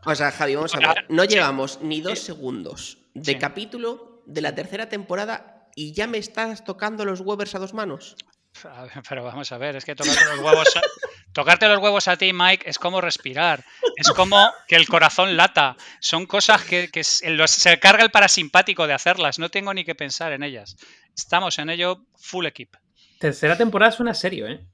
O sea, Javi, vamos a ver. No llevamos ni 2 segundos de capítulo de la tercera temporada y ya me estás tocando los huevos a 2 manos. Pero vamos a ver, es que tocarte los huevos a ti, Mike, es como respirar. Es como que el corazón lata. Son cosas que se carga el parasimpático de hacerlas. No tengo ni que pensar en ellas. Estamos en ello full equip. Tercera temporada suena serio, ¿eh?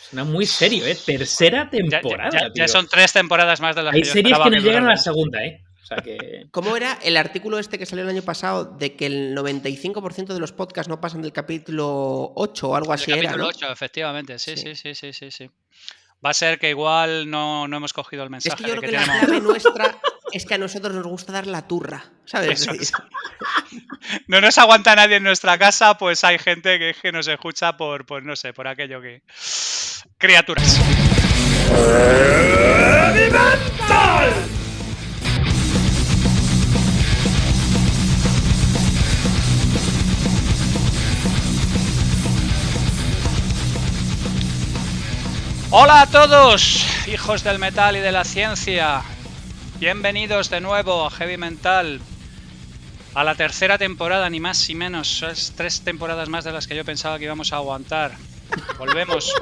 Suena muy serio, ¿eh? Tercera temporada, ya son 3 temporadas más de las que yo esperaba. Hay series que no llegan a la segunda, ¿eh? O sea que... ¿Cómo era el artículo este que salió el año pasado de que el 95% de los podcasts no pasan del capítulo 8 o algo así? El capítulo era, ¿no? 8, efectivamente. Sí. Va a ser que igual no hemos cogido el mensaje. Es que yo creo que la clave nuestra es que a nosotros nos gusta dar la turra, ¿sabes? No nos aguanta nadie en nuestra casa, pues hay gente que nos escucha por no sé, por aquello que... Criaturas. Hola a todos, hijos del metal y de la ciencia. Bienvenidos de nuevo a Heavy Mental. A la tercera temporada, ni más ni menos. Es 3 temporadas más de las que yo pensaba que íbamos a aguantar. Volvemos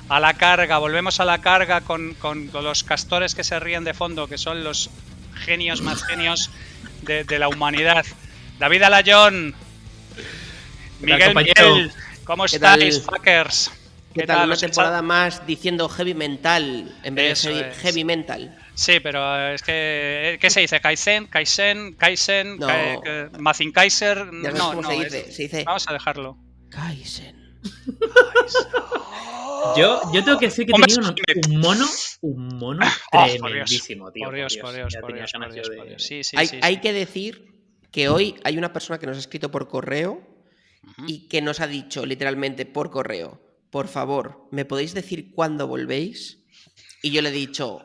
a la carga. Volvemos a la carga con los castores que se ríen de fondo, que son los genios más genios de la humanidad. David Alayón, Miguel Miel, ¿cómo estáis, fuckers? ¿Qué tal? Una temporada más diciendo Heavy Mental en vez de Heavy Mental. Sí, pero es que... ¿Qué se dice? ¿Kaizen? No. ¿Mazinkaiser? No, se dice... Vamos a dejarlo. Kaizen. Yo tengo que decir que tenía un mono tremendísimo, tío. Por Dios. Sí. Hay que decir que hoy hay una persona que nos ha escrito por correo y que nos ha dicho literalmente por correo: por favor, ¿me podéis decir cuándo volvéis? Y yo le he dicho: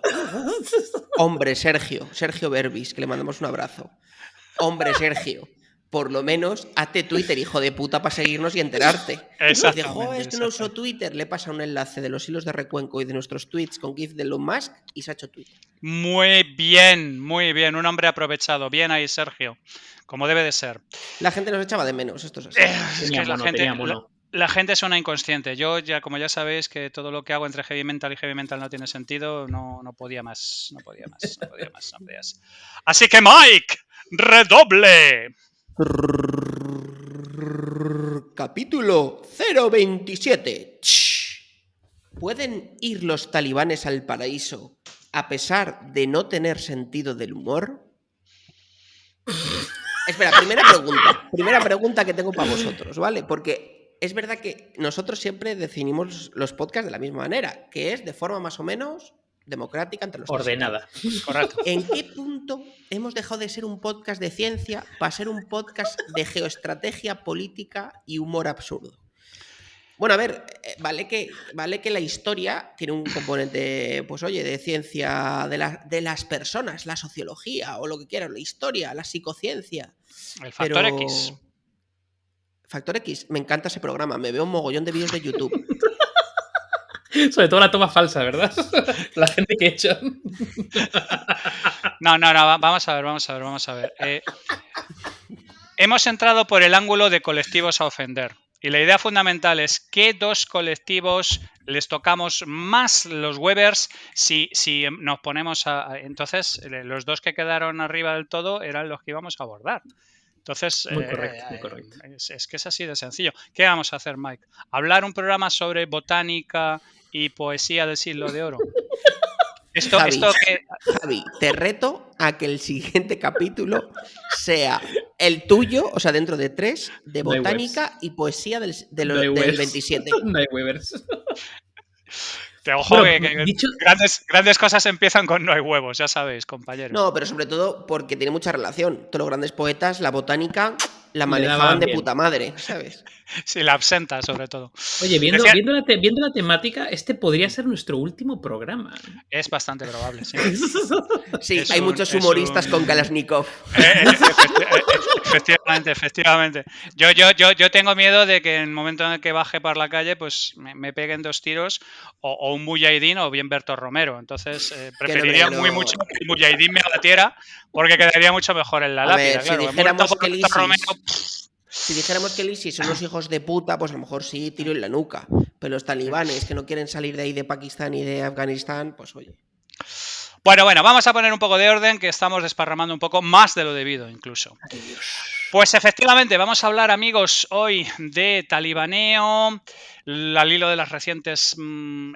hombre, Sergio Berbis, que le mandamos un abrazo. Hombre, Sergio, por lo menos hazte Twitter, hijo de puta, para seguirnos y enterarte. Exactamente. Es que no uso Twitter. Le pasa un enlace de los hilos de Recuenco y de nuestros tweets con GIF de Elon Musk y se ha hecho Twitter. Muy bien. Un hombre aprovechado. Bien ahí, Sergio. Como debe de ser. La gente nos echaba de menos, esto es así. La gente es una inconsciente. Yo, como ya sabéis, que todo lo que hago entre Heavy Mental y Heavy Mental no tiene sentido, no podía más. Así que, Mike, redoble. Capítulo 027. ¿Pueden ir los talibanes al paraíso a pesar de no tener sentido del humor? Espera, primera pregunta que tengo para vosotros, ¿vale? Porque es verdad que nosotros siempre definimos los podcasts de la misma manera, que es de forma más o menos democrática entre los ordenada. Correcto. ¿En qué punto hemos dejado de ser un podcast de ciencia para ser un podcast de geoestrategia, política y humor absurdo? Bueno, a ver, vale que la historia tiene un componente, pues oye, de ciencia de las personas, la sociología o lo que quieras, la historia, la psicociencia. El factor X. Factor X, me encanta ese programa, me veo un mogollón de vídeos de YouTube. Sobre todo la toma falsa, ¿verdad? La gente que echa. No, vamos a ver. Hemos entrado por el ángulo de colectivos a ofender. Y la idea fundamental es qué 2 colectivos les tocamos más los Webers si nos ponemos a... Entonces, los 2 que quedaron arriba del todo eran los que íbamos a abordar. Entonces, muy correcto. Es que es así de sencillo. ¿Qué vamos a hacer, Mike? ¿Hablar un programa sobre botánica y poesía del siglo de oro? Javi, te reto a que el siguiente capítulo sea el tuyo, o sea, dentro de 3, de botánica y poesía del 27. No hay Webers. Ojo, grandes cosas empiezan con no hay huevos, ya sabéis, compañeros. No, pero sobre todo porque tiene mucha relación. Todos los grandes poetas, la botánica la manejaban de puta madre, ¿sabes? Sí, la absenta, sobre todo. Oye, viendo la temática, este podría ser nuestro último programa. Es bastante probable, sí. Sí, hay muchos humoristas con Kalashnikov. Efectivamente. Yo tengo miedo de que en el momento en el que baje por la calle, pues me peguen 2 tiros o un mujahidín o bien Berto Romero. Entonces, preferiría muy mucho que el mujahidín me abatiera porque quedaría mucho mejor en la lápida. Si claro, dijéramos que el ISIS son unos hijos de puta, pues a lo mejor sí, tiro en la nuca. Pero los talibanes que no quieren salir de ahí de Pakistán y de Afganistán, pues oye. Bueno, vamos a poner un poco de orden, que estamos desparramando un poco más de lo debido incluso. Pues efectivamente, vamos a hablar, amigos, hoy de talibaneo, al hilo de los recientes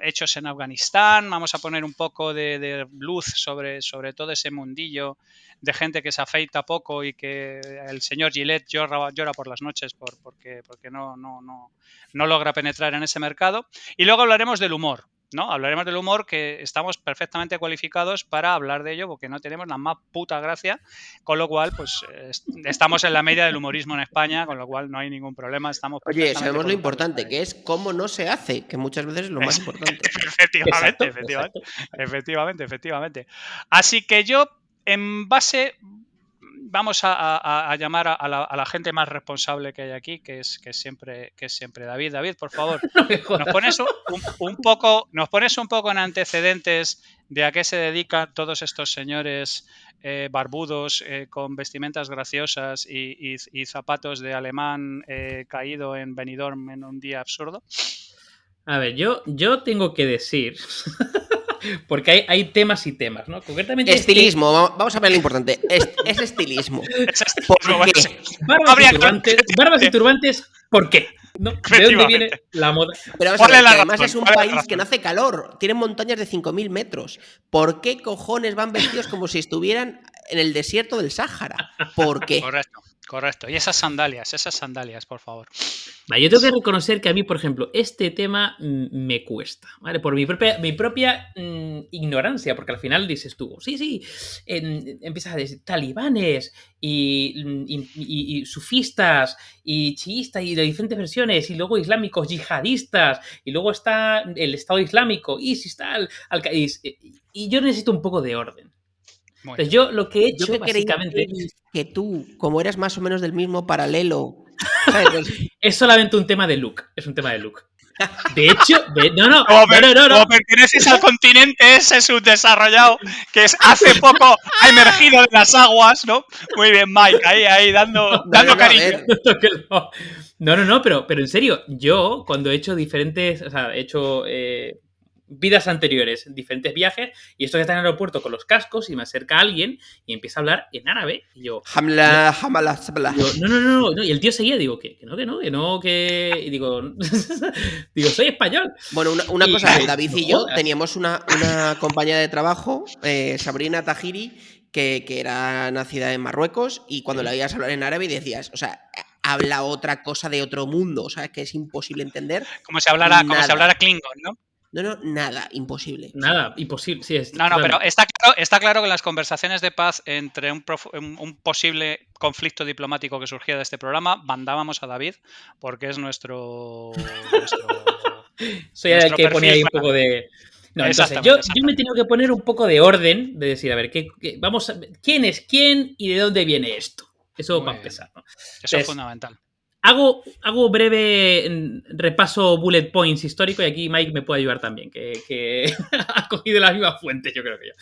hechos en Afganistán. Vamos a poner un poco de luz sobre todo ese mundillo de gente que se afeita poco y que el señor Gillette llora por las noches porque no logra penetrar en ese mercado. Y luego hablaremos del humor. ¿No? Hablaremos del humor, que estamos perfectamente cualificados para hablar de ello porque no tenemos la más puta gracia, con lo cual pues estamos en la media del humorismo en España, con lo cual no hay ningún problema. Oye, sabemos lo importante que es cómo no se hace, que muchas veces es lo más importante. Efectivamente. Así que yo, en base... Vamos a llamar a la gente más responsable que hay aquí, que es siempre David. David, por favor, nos pones un poco en antecedentes de a qué se dedican todos estos señores barbudos con vestimentas graciosas y zapatos de alemán caído en Benidorm en un día absurdo. A ver, yo tengo que decir... Porque hay temas y temas, ¿no? Concretamente estilismo, vamos a ver lo importante. Es estilismo. ¿Por qué? Barbas y turbantes, ¿por qué? ¿No? ¿De dónde viene la moda? Pero vamos a ver, que además es un país que no hace calor. Tienen montañas de 5.000 metros. ¿Por qué cojones van vestidos como si estuvieran en el desierto del Sáhara? ¿Por qué? Correcto. Y esas sandalias, por favor. Vale, yo tengo que reconocer que a mí, por ejemplo, este tema me cuesta, ¿vale? Por mi propia ignorancia, porque al final dices tú, sí, empiezas a decir talibanes y sufistas y chiistas y de diferentes versiones, y luego islámicos yihadistas, y luego está el Estado Islámico, ISIS, tal, Al-Qaeda, y yo necesito un poco de orden. Entonces yo lo que he hecho básicamente... Que tú, como eras más o menos del mismo paralelo... Es solamente un tema de look. Es un tema de look. De hecho, no. Como perteneces al continente ese subdesarrollado que hace poco ha emergido de las aguas, ¿no? Muy bien, Mike, ahí dando cariño. No, pero en serio, yo cuando he hecho diferentes, o sea, he hecho vidas anteriores, diferentes viajes, y estoy en el aeropuerto con los cascos y me acerca alguien y empieza a hablar en árabe y yo... No, y el tío seguía, digo, que no, y digo, soy español. Bueno, una cosa, David y yo teníamos una compañera de trabajo, Sabrina Tahiri, que era nacida en Marruecos, y cuando la oías hablar en árabe decías, o sea, habla otra cosa de otro mundo, o sea, que es imposible entender. Como si hablara Klingon, ¿no? No, nada, imposible. Nada, imposible. Sí, no, pero está claro que en las conversaciones de paz entre un posible conflicto diplomático que surgía de este programa, mandábamos a David, porque es nuestro Soy el que ponía ahí un poco de... No, entonces yo me tengo que poner un poco de orden, de decir, a ver, vamos a, ¿quién es quién y de dónde viene esto? Eso para empezar, ¿no? Eso es fundamental. Hago breve repaso bullet points histórico y aquí Mike me puede ayudar también, que ha cogido las mismas fuentes, yo creo que yo.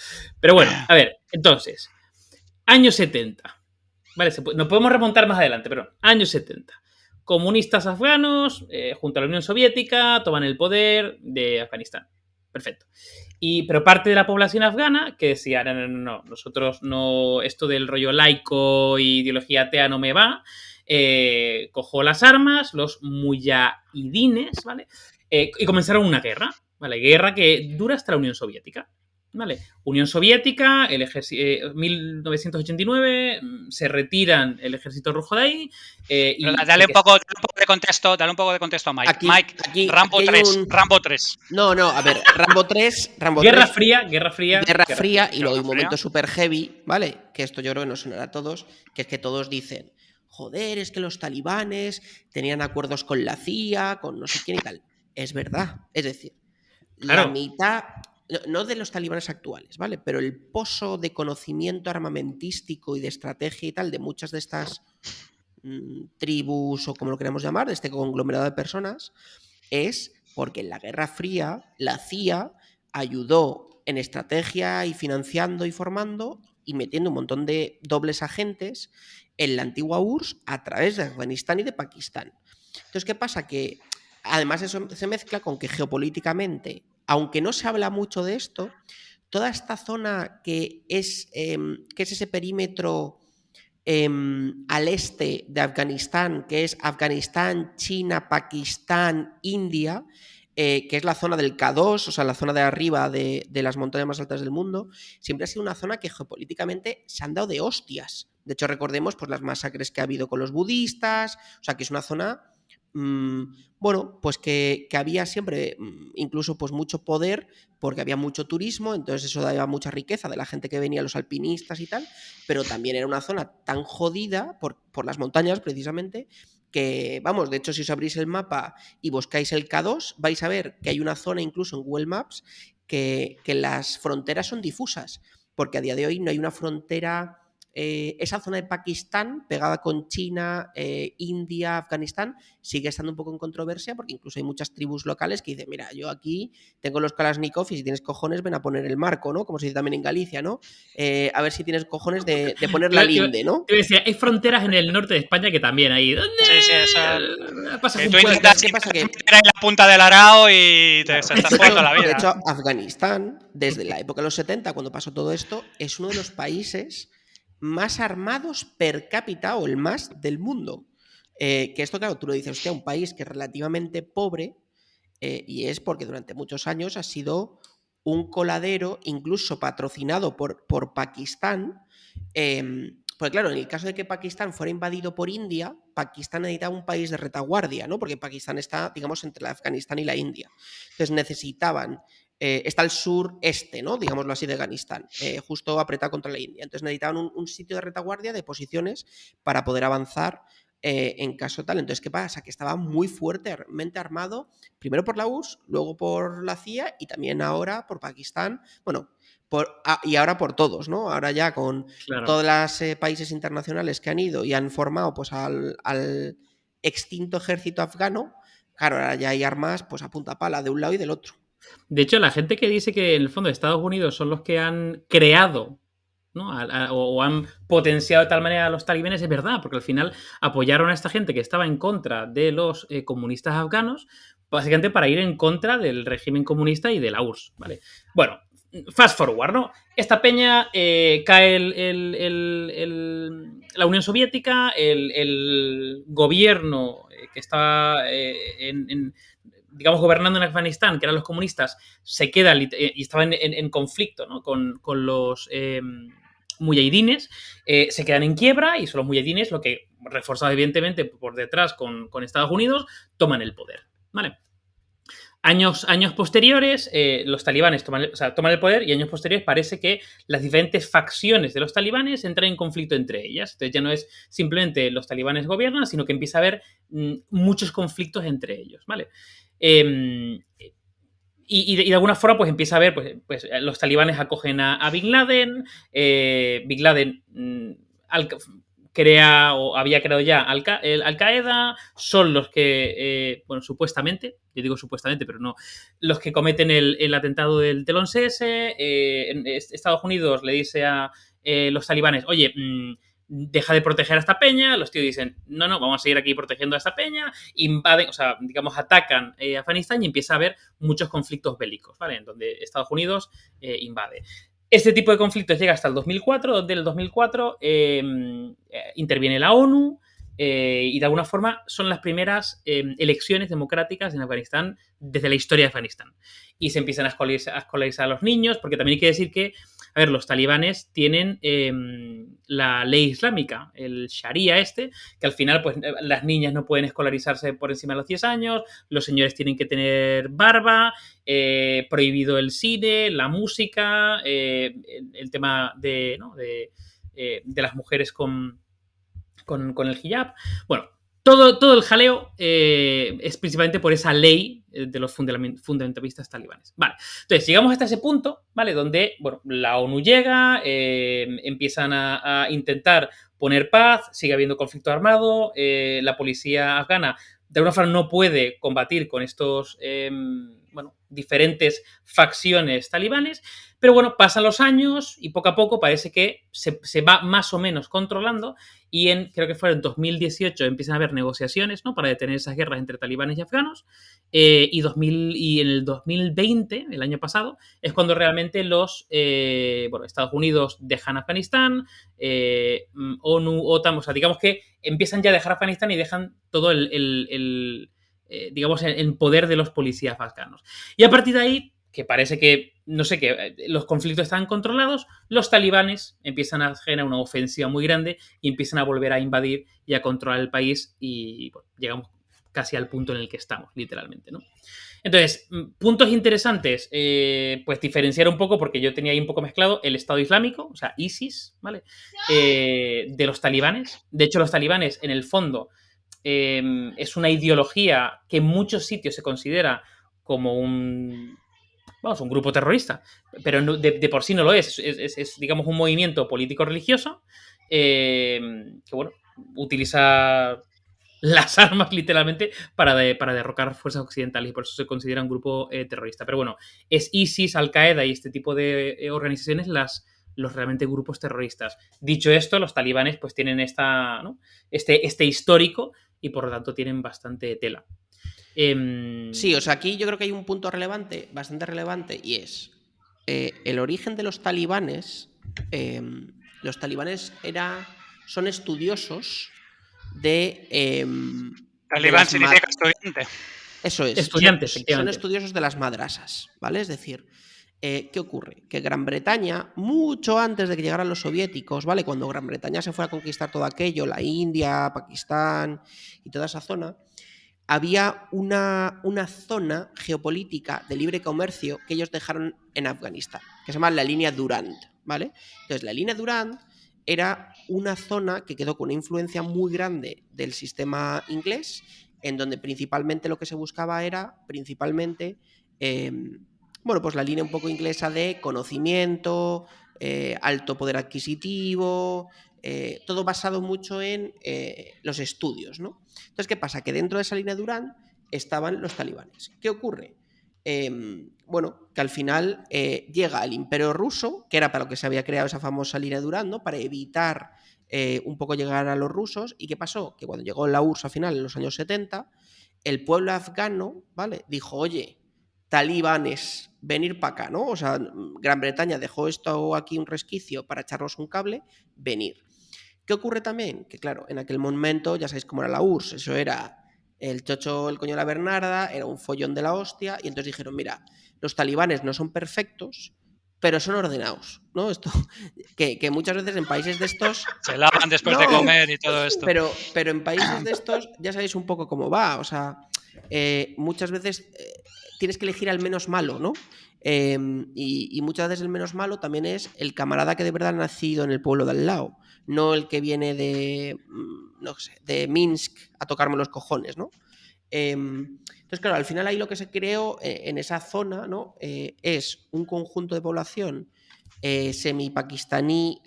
Pero bueno, a ver, entonces, años 70. Vale, nos podemos remontar más adelante, pero años 70. Comunistas afganos, junto a la Unión Soviética, toman el poder de Afganistán. Perfecto. Pero parte de la población afgana que decía, no, nosotros no, esto del rollo laico y ideología atea no me va. Cojo las armas, los mujahidines, ¿vale? Y comenzaron una guerra, ¿vale? Guerra que dura hasta la Unión Soviética, ¿vale? Unión Soviética, el ejército, 1989, se retiran el ejército rojo de ahí. Dale un poco de contexto a Mike. Aquí Rambo 3. No, a ver, Rambo 3. Guerra Fría, y luego hay un momento súper heavy, ¿vale? Que esto yo creo que nos sonará a todos, que es que todos dicen, joder, es que los talibanes tenían acuerdos con la CIA, con no sé quién y tal. Es verdad. Es decir, claro, no de los talibanes actuales, ¿vale? Pero el pozo de conocimiento armamentístico y de estrategia y tal de muchas de estas tribus o como lo queramos llamar, de este conglomerado de personas, es porque en la Guerra Fría la CIA ayudó en estrategia y financiando y formando y metiendo un montón de dobles agentes en la antigua URSS a través de Afganistán y de Pakistán. Entonces, ¿qué pasa? Que además eso se mezcla con que geopolíticamente, aunque no se habla mucho de esto, toda esta zona que es ese perímetro al este de Afganistán, que es Afganistán, China, Pakistán, India, que es la zona del K2, o sea, la zona de arriba de las montañas más altas del mundo, siempre ha sido una zona que geopolíticamente se han dado de hostias. De hecho, recordemos pues, las masacres que ha habido con los budistas, o sea, que es una zona bueno, pues que había siempre incluso pues mucho poder porque había mucho turismo, entonces eso daba mucha riqueza de la gente que venía, los alpinistas y tal, pero también era una zona tan jodida por las montañas precisamente que, vamos, de hecho si os abrís el mapa y buscáis el K2 vais a ver que hay una zona incluso en Google Maps que las fronteras son difusas, porque a día de hoy no hay una frontera. Esa zona de Pakistán, pegada con China, India, Afganistán, sigue estando un poco en controversia porque incluso hay muchas tribus locales que dicen, mira, yo aquí tengo los Kalashnikov y si tienes cojones ven a poner el marco, ¿no? Como se dice también en Galicia, ¿no? A ver si tienes cojones de poner la linde, ¿no? Te decía, hay fronteras en el norte de España que también hay. ¿Dónde? Sí, eso. Pasa Que un tú pueblo. intentas ¿Qué pasa? Que en la punta del arao y te estás jugando la de vida. hecho, Afganistán, desde la época de los 70, cuando pasó todo esto, es uno de los países más armados per cápita o el más del mundo. Que esto, claro, tú lo dices, hostia, un país que es relativamente pobre y es porque durante muchos años ha sido un coladero, incluso patrocinado por Pakistán. Pues claro, en el caso de que Pakistán fuera invadido por India, Pakistán necesitaba un país de retaguardia, ¿no? Porque Pakistán está, digamos, entre Afganistán y la India. Entonces necesitaban está al sureste, ¿no? Digámoslo así, de Afganistán, justo apretado contra la India. Entonces necesitaban un sitio de retaguardia, de posiciones, para poder avanzar en caso tal. Entonces, ¿qué pasa? Que estaba muy fuertemente armado, primero por la URSS, luego por la CIA y también ahora por Pakistán, bueno, y ahora por todos, ¿no? Ahora ya con todos los países internacionales que han ido y han formado pues, al extinto ejército afgano, claro, ahora ya hay armas pues, a punta pala de un lado y del otro. De hecho, la gente que dice que en el fondo Estados Unidos son los que han creado, ¿no? o han potenciado de tal manera a los talibanes, es verdad, porque al final apoyaron a esta gente que estaba en contra de los comunistas afganos, básicamente para ir en contra del régimen comunista y de la URSS, ¿vale? Bueno, fast forward, ¿no? Esta peña cae la Unión Soviética, el gobierno que estaba digamos, gobernando en Afganistán, que eran los comunistas, se queda y estaban en conflicto, ¿no? con los muyahidines, se quedan en quiebra y son los muyahidines lo que, reforzados evidentemente por detrás con Estados Unidos, toman el poder, ¿vale? Años posteriores, los talibanes toman el poder y años posteriores parece que las diferentes facciones de los talibanes entran en conflicto entre ellas. Entonces ya no es simplemente los talibanes gobiernan, sino que empieza a haber muchos conflictos entre ellos, ¿vale? Y de alguna forma pues empieza a haber, pues los talibanes acogen a Bin Laden, Bin Laden crea o había creado ya Al-Qaeda, son los que, bueno, supuestamente, yo digo supuestamente, pero no, los que cometen el atentado del 11S. Estados Unidos le dice a los talibanes, oye, deja de proteger a esta peña, los tíos dicen, no, vamos a seguir aquí protegiendo a esta peña, invaden, o sea, digamos, atacan Afganistán y empieza a haber muchos conflictos bélicos, ¿vale? En donde Estados Unidos invade. Este tipo de conflictos llega hasta el 2004, donde en el 2004 interviene la ONU y de alguna forma son las primeras elecciones democráticas en Afganistán desde la historia de Afganistán. Y se empiezan a escolarizar a los niños, porque también hay que decir que, a ver, los talibanes tienen la ley islámica, el sharia que al final pues las niñas no pueden escolarizarse por encima de los 10 años, los señores tienen que tener barba, prohibido el cine, la música, el tema de las mujeres con el hijab. Bueno, Todo el jaleo es principalmente por esa ley de los fundamentalistas talibanes. Vale, entonces llegamos hasta ese punto, ¿vale? Donde, bueno, la ONU llega, empiezan a intentar poner paz, sigue habiendo conflicto armado, la policía afgana de alguna forma no puede combatir con estos, bueno, diferentes facciones talibanes, pero bueno, pasan los años y poco a poco parece que se va más o menos controlando y creo que fue en 2018 empiezan a haber negociaciones, ¿no? Para detener esas guerras entre talibanes y afganos. Y en el 2020, el año pasado, es cuando realmente bueno, Estados Unidos dejan Afganistán, ONU, OTAN, o sea, digamos que empiezan ya a dejar Afganistán y dejan todo digamos, en poder de los policías afganos. Y a partir de ahí, que parece que, no sé, que los conflictos están controlados, los talibanes empiezan a generar una ofensiva muy grande y empiezan a volver a invadir y a controlar el país y bueno, llegamos casi al punto en el que estamos, literalmente, ¿no? Entonces, puntos interesantes, pues diferenciar un poco, porque yo tenía ahí un poco mezclado el Estado Islámico, o sea, ISIS, ¿vale? De los talibanes. De hecho, los talibanes, en el fondo, es una ideología que en muchos sitios se considera como un grupo terrorista, pero de por sí no lo es digamos, un movimiento político-religioso que, bueno, utiliza las armas literalmente para derrocar fuerzas occidentales y por eso se considera un grupo terrorista. Pero bueno, es ISIS, Al-Qaeda y este tipo de organizaciones los realmente grupos terroristas. Dicho esto, los talibanes pues tienen ¿no? este histórico y por lo tanto tienen bastante tela. Sí, o sea, aquí yo creo que hay un punto relevante, bastante relevante, y es el origen de los talibanes. Los talibanes son estudiosos de Talibán significa estudiante. Eso es. Estudiante, son estudiosos de las madrasas, ¿vale? Es decir, ¿qué ocurre? Que Gran Bretaña, mucho antes de que llegaran los soviéticos, ¿vale? Cuando Gran Bretaña se fue a conquistar todo aquello, la India, Pakistán y toda esa zona, había una zona geopolítica de libre comercio que ellos dejaron en Afganistán, que se llama la línea Durand, ¿vale? Entonces, la línea Durand era una zona que quedó con una influencia muy grande del sistema inglés, en donde principalmente lo que se buscaba era, bueno, pues la línea un poco inglesa de conocimiento, alto poder adquisitivo, todo basado mucho en los estudios, ¿no? Entonces, ¿qué pasa? Que dentro de esa línea Durand estaban los talibanes. ¿Qué ocurre? Bueno, que al final llega el Imperio Ruso, que era para lo que se había creado esa famosa línea Durand, ¿no? Para evitar un poco llegar a los rusos. ¿Y qué pasó? Que cuando llegó la URSS al final, en los años 70, el pueblo afgano, ¿vale? Dijo, oye, talibanes, venir para acá, ¿no? O sea, Gran Bretaña dejó esto aquí un resquicio para echarnos un cable, venir. ¿Qué ocurre también? Que claro, en aquel momento ya sabéis cómo era la URSS, eso era el chocho, el coño de la Bernarda, era un follón de la hostia, y entonces dijeron, mira, los talibanes no son perfectos, pero son ordenados, ¿no? Esto, que muchas veces en países de estos... Se lavan después de comer y todo esto. Pero en países de estos ya sabéis un poco cómo va, o sea, muchas veces tienes que elegir al menos malo, ¿no? Y muchas veces el menos malo también es el camarada que de verdad ha nacido en el pueblo de al lado, no el que viene no sé, de Minsk a tocarme los cojones, ¿no? Entonces, claro, al final ahí lo que se creó en esa zona, ¿no? Es un conjunto de población semi-pakistaní,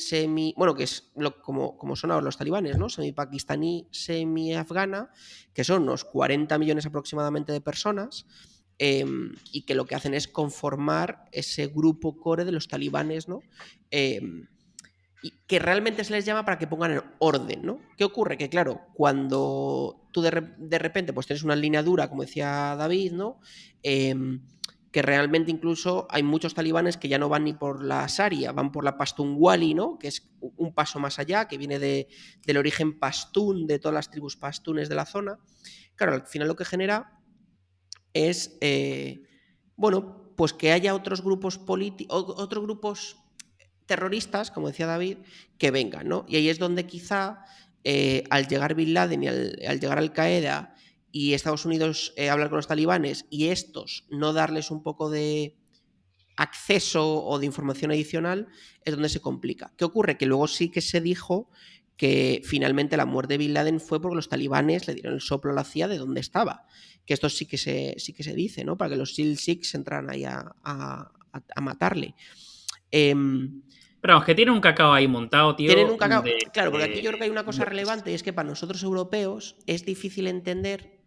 bueno, que es como son ahora los talibanes, ¿no? Semi-pakistaní, semi-afgana, que son unos 40 millones aproximadamente de personas, y que lo que hacen es conformar ese grupo core de los talibanes, ¿no? Y que realmente se les llama para que pongan en orden, ¿no? ¿Qué ocurre? Que claro, cuando tú de repente pues tienes una línea dura, como decía David, ¿no? Que realmente incluso hay muchos talibanes que ya no van ni por la Sharia, van por la Pashtun-Wali, ¿no? Que es un paso más allá, que viene del origen pastún, de todas las tribus pastunes de la zona. Claro, al final lo que genera es, bueno, pues que haya otros grupos terroristas, como decía David, que vengan, ¿no? Y ahí es donde quizá al llegar Bin Laden y al llegar Al-Qaeda y Estados Unidos hablar con los talibanes y estos no darles un poco de acceso o de información adicional, es donde se complica. ¿Qué ocurre? Que luego sí que se dijo que finalmente la muerte de Bin Laden fue porque los talibanes le dieron el soplo a la CIA de dónde estaba. Que esto sí que se dice, ¿no? Para que los SEAL Six entraran ahí a matarle. Pero vamos, que tiene un cacao ahí montado, Tienen tío. un cacao. Claro, porque aquí yo creo que hay una cosa relevante y es que para nosotros europeos es difícil entender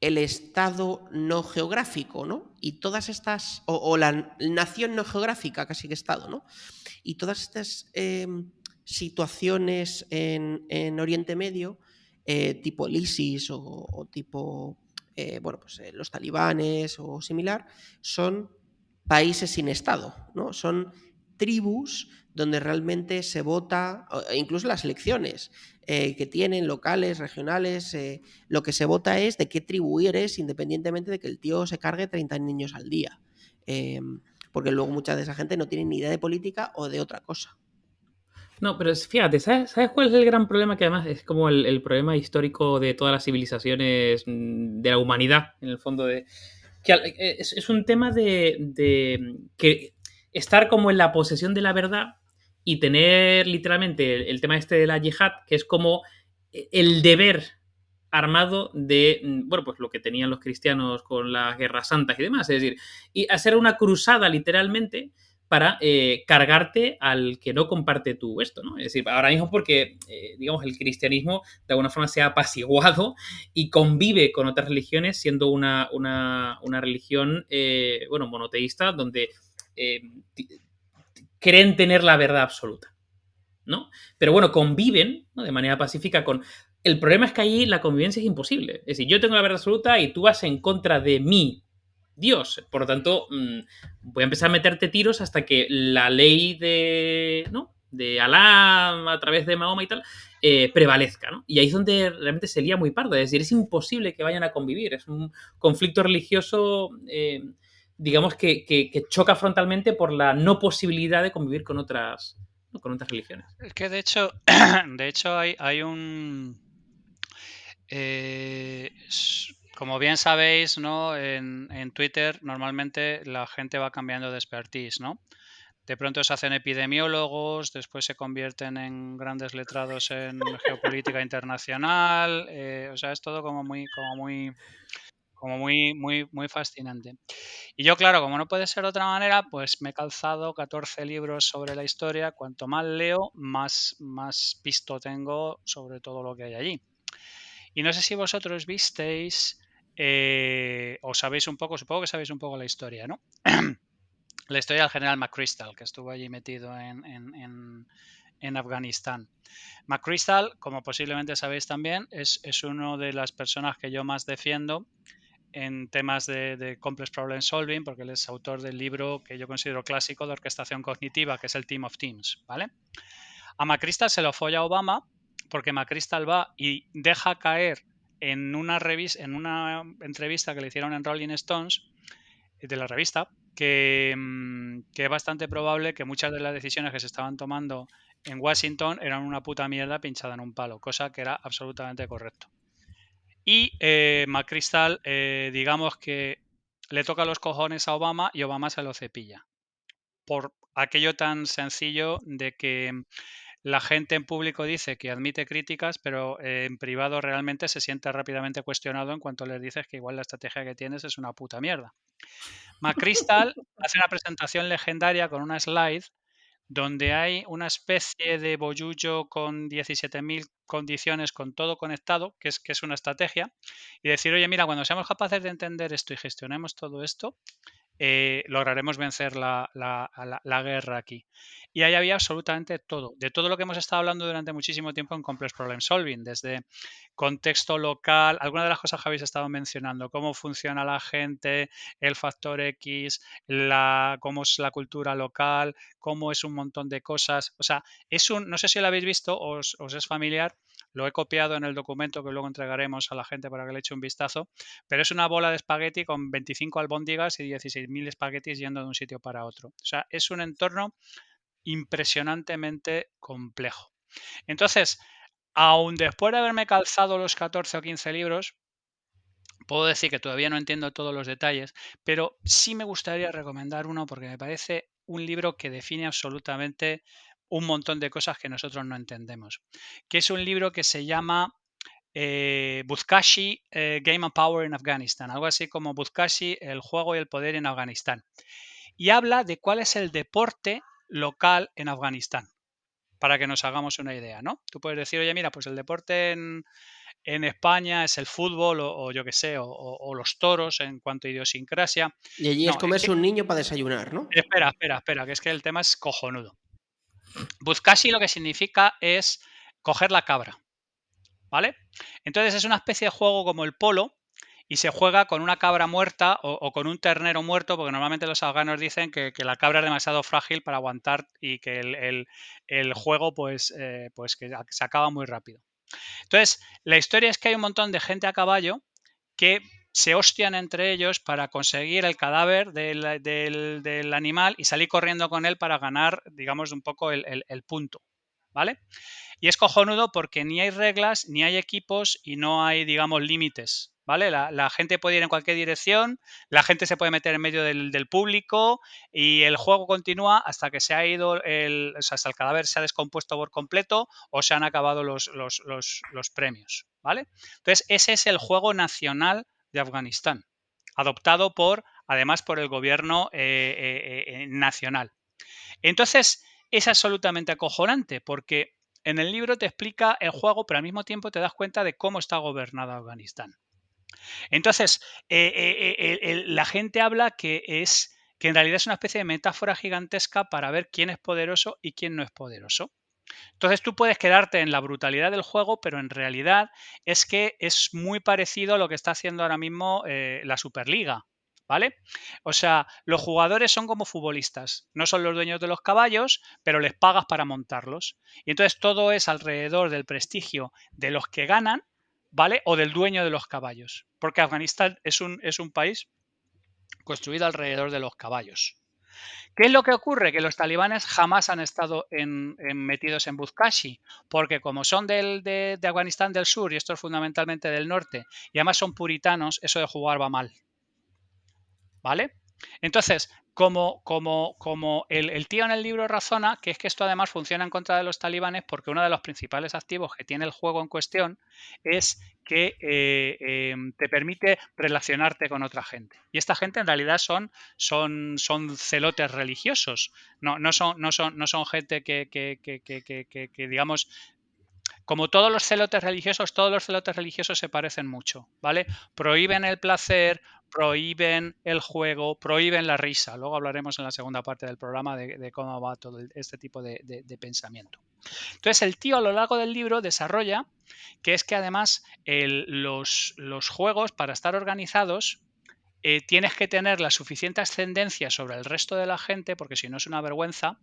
el estado no geográfico, ¿no? Y todas estas. O la nación no geográfica, casi que estado, ¿no? Y todas estas situaciones en Oriente Medio, tipo el ISIS o tipo bueno, pues, los talibanes o similar, son países sin Estado, ¿no? Son tribus donde realmente se vota, incluso las elecciones que tienen locales, regionales, lo que se vota es de qué tribu eres, independientemente de que el tío se cargue 30 niños al día. Porque luego mucha de esa gente no tiene ni idea de política o de otra cosa. No, pero fíjate, ¿sabes cuál es el gran problema? Que además es como el problema histórico de todas las civilizaciones de la humanidad, en el fondo, es un tema de que estar como en la posesión de la verdad y tener literalmente el tema este de la yihad, que es como el deber armado de, bueno, pues lo que tenían los cristianos con las guerras santas y demás, es decir, y hacer una cruzada literalmente para cargarte al que no comparte tu esto, ¿no? Es decir, ahora mismo porque, digamos, el cristianismo de alguna forma se ha apaciguado y convive con otras religiones siendo una religión, bueno, monoteísta, donde eh, creen tener la verdad absoluta, ¿no? Pero bueno, conviven, ¿no?, de manera pacífica con... El problema es que ahí la convivencia es imposible. Es decir, yo tengo la verdad absoluta y tú vas en contra de mí, Dios. Por lo tanto, voy a empezar a meterte tiros hasta que la ley de, ¿no?, de Alá a través de Mahoma y tal prevalezca, ¿no? Y ahí es donde realmente se lía muy pardo. Es decir, es imposible que vayan a convivir. Es un conflicto religioso, digamos, que choca frontalmente por la no posibilidad de convivir con otras religiones. Es que de hecho, hay un... como bien sabéis, ¿no? En Twitter normalmente la gente va cambiando de expertise, ¿no? De pronto se hacen epidemiólogos, después se convierten en grandes letrados en geopolítica internacional. O sea, es todo muy fascinante. Y yo, claro, como no puede ser de otra manera, pues me he calzado 14 libros sobre la historia. Cuanto más leo, más visto tengo sobre todo lo que hay allí. Y no sé si vosotros visteis o sabéis un poco, supongo que sabéis un poco la historia, ¿no? La historia del general McChrystal, que estuvo allí metido en Afganistán. McChrystal, como posiblemente sabéis también, es una de las personas que yo más defiendo en temas de Complex Problem Solving, porque él es autor del libro que yo considero clásico de orquestación cognitiva, que es el Team of Teams, ¿vale? A McChrystal se lo folla Obama porque McChrystal va y deja caer en una entrevista que le hicieron en Rolling Stones, de la revista, que es bastante probable que muchas de las decisiones que se estaban tomando en Washington eran una puta mierda pinchada en un palo, cosa que era absolutamente correcto. Y McChrystal, digamos que le toca los cojones a Obama y Obama se lo cepilla. Por aquello tan sencillo de que la gente en público dice que admite críticas, pero en privado realmente se siente rápidamente cuestionado en cuanto les dices que igual la estrategia que tienes es una puta mierda. McChrystal hace una presentación legendaria con una slide donde hay una especie de bollullo con 17.000 condiciones, con todo conectado, que es una estrategia, y decir, oye, mira, cuando seamos capaces de entender esto y gestionemos todo esto, lograremos vencer la guerra aquí. Y ahí había absolutamente todo, de todo lo que hemos estado hablando durante muchísimo tiempo en Complex Problem Solving, desde contexto local, algunas de las cosas que habéis estado mencionando, cómo funciona la gente, el factor X, cómo es la cultura local, cómo es un montón de cosas. O sea, no sé si lo habéis visto, os es familiar, lo he copiado en el documento que luego entregaremos a la gente para que le eche un vistazo, pero es una bola de espagueti con 25 albóndigas y 16.000 espaguetis yendo de un sitio para otro. O sea, es un entorno impresionantemente complejo. Entonces, aún después de haberme calzado los 14 o 15 libros, puedo decir que todavía no entiendo todos los detalles, pero sí me gustaría recomendar uno porque me parece un libro que define absolutamente un montón de cosas que nosotros no entendemos. Que es un libro que se llama Buzkashi Game and Power in Afghanistan, algo así como Buzkashi, el juego y el poder en Afganistán. Y habla de cuál es el deporte local en Afganistán, para que nos hagamos una idea, ¿no? Tú puedes decir, oye, mira, pues el deporte en España es el fútbol o yo qué sé, o los toros en cuanto a idiosincrasia. Y allí es No, es que, comerse un niño para desayunar, ¿no? espera, que es que el tema es cojonudo. Buzkashi lo que significa es coger la cabra, ¿vale? Entonces es una especie de juego como el polo y se juega con una cabra muerta o con un ternero muerto, porque normalmente los afganos dicen que la cabra es demasiado frágil para aguantar y que el juego pues que se acaba muy rápido. Entonces, la historia es que hay un montón de gente a caballo que se hostian entre ellos para conseguir el cadáver del animal y salir corriendo con él para ganar, digamos, un poco el punto, ¿vale? Y es cojonudo porque ni hay reglas, ni hay equipos y no hay, digamos, límites, ¿vale? La gente puede ir en cualquier dirección, la gente se puede meter en medio del público y el juego continúa hasta que se ha ido, o sea, hasta el cadáver se ha descompuesto por completo o se han acabado los premios, ¿vale? Entonces, ese es el juego nacional de Afganistán, adoptado además por el gobierno nacional. Entonces, es absolutamente acojonante porque en el libro te explica el juego, pero al mismo tiempo te das cuenta de cómo está gobernado Afganistán. Entonces, la gente habla que en realidad es una especie de metáfora gigantesca para ver quién es poderoso y quién no es poderoso. Entonces tú puedes quedarte en la brutalidad del juego, pero en realidad es que es muy parecido a lo que está haciendo ahora mismo la Superliga, ¿vale? O sea, los jugadores son como futbolistas, no son los dueños de los caballos, pero les pagas para montarlos. Y entonces todo es alrededor del prestigio de los que ganan, ¿vale? O del dueño de los caballos, porque Afganistán es un país construido alrededor de los caballos. ¿Qué es lo que ocurre? Que los talibanes jamás han estado metidos en Buzkashi, porque como son de Afganistán del sur y esto es fundamentalmente del norte, y además son puritanos, eso de jugar va mal. ¿Vale? Entonces, como el tío en el libro razona, que es que esto además funciona en contra de los talibanes porque uno de los principales activos que tiene el juego en cuestión es que te permite relacionarte con otra gente. Y esta gente en realidad son celotes religiosos, no son gente que digamos, como todos los celotes religiosos se parecen mucho, ¿vale? Prohíben el placer, prohíben el juego, prohíben la risa. Luego hablaremos en la segunda parte del programa de cómo va todo este tipo de pensamiento. Entonces el tío a lo largo del libro desarrolla que es que además los juegos, para estar organizados, tienes que tener la suficiente ascendencia sobre el resto de la gente, porque si no es una vergüenza,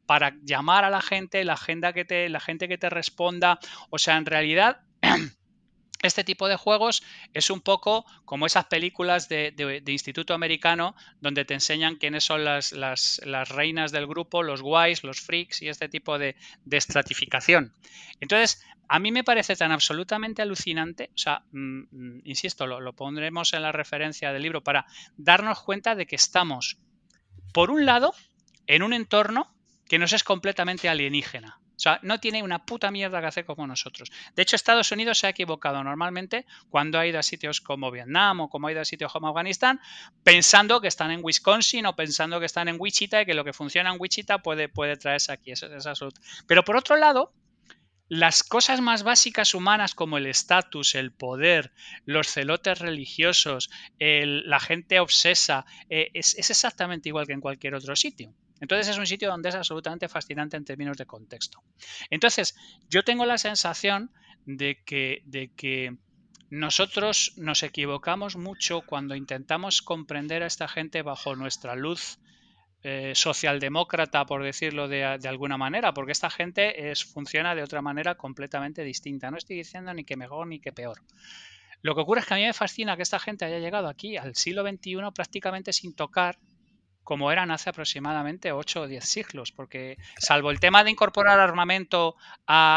para llamar a la gente, la gente que te responda. O sea, en realidad este tipo de juegos es un poco como esas películas de instituto americano donde te enseñan quiénes son las reinas del grupo, los guays, los freaks y este tipo de estratificación. Entonces, a mí me parece tan absolutamente alucinante, o sea, insisto, lo pondremos en la referencia del libro para darnos cuenta de que estamos, por un lado, en un entorno que nos es completamente alienígena. O sea, no tiene una puta mierda que hacer como nosotros. De hecho, Estados Unidos se ha equivocado normalmente cuando ha ido a sitios como Vietnam o como ha ido a sitios como Afganistán, pensando que están en Wisconsin o pensando que están en Wichita y que lo que funciona en Wichita puede traerse aquí. Eso es absoluto. Pero por otro lado, las cosas más básicas humanas como el estatus, el poder, los celotes religiosos, la gente obsesa, es exactamente igual que en cualquier otro sitio. Entonces es un sitio donde es absolutamente fascinante en términos de contexto. Entonces yo tengo la sensación de que nosotros nos equivocamos mucho cuando intentamos comprender a esta gente bajo nuestra luz socialdemócrata, por decirlo de alguna manera, porque esta gente funciona de otra manera completamente distinta. No estoy diciendo ni que mejor ni que peor. Lo que ocurre es que a mí me fascina que esta gente haya llegado aquí al siglo XXI prácticamente sin tocar como eran hace aproximadamente 8 o 10 siglos, porque salvo el tema de incorporar armamento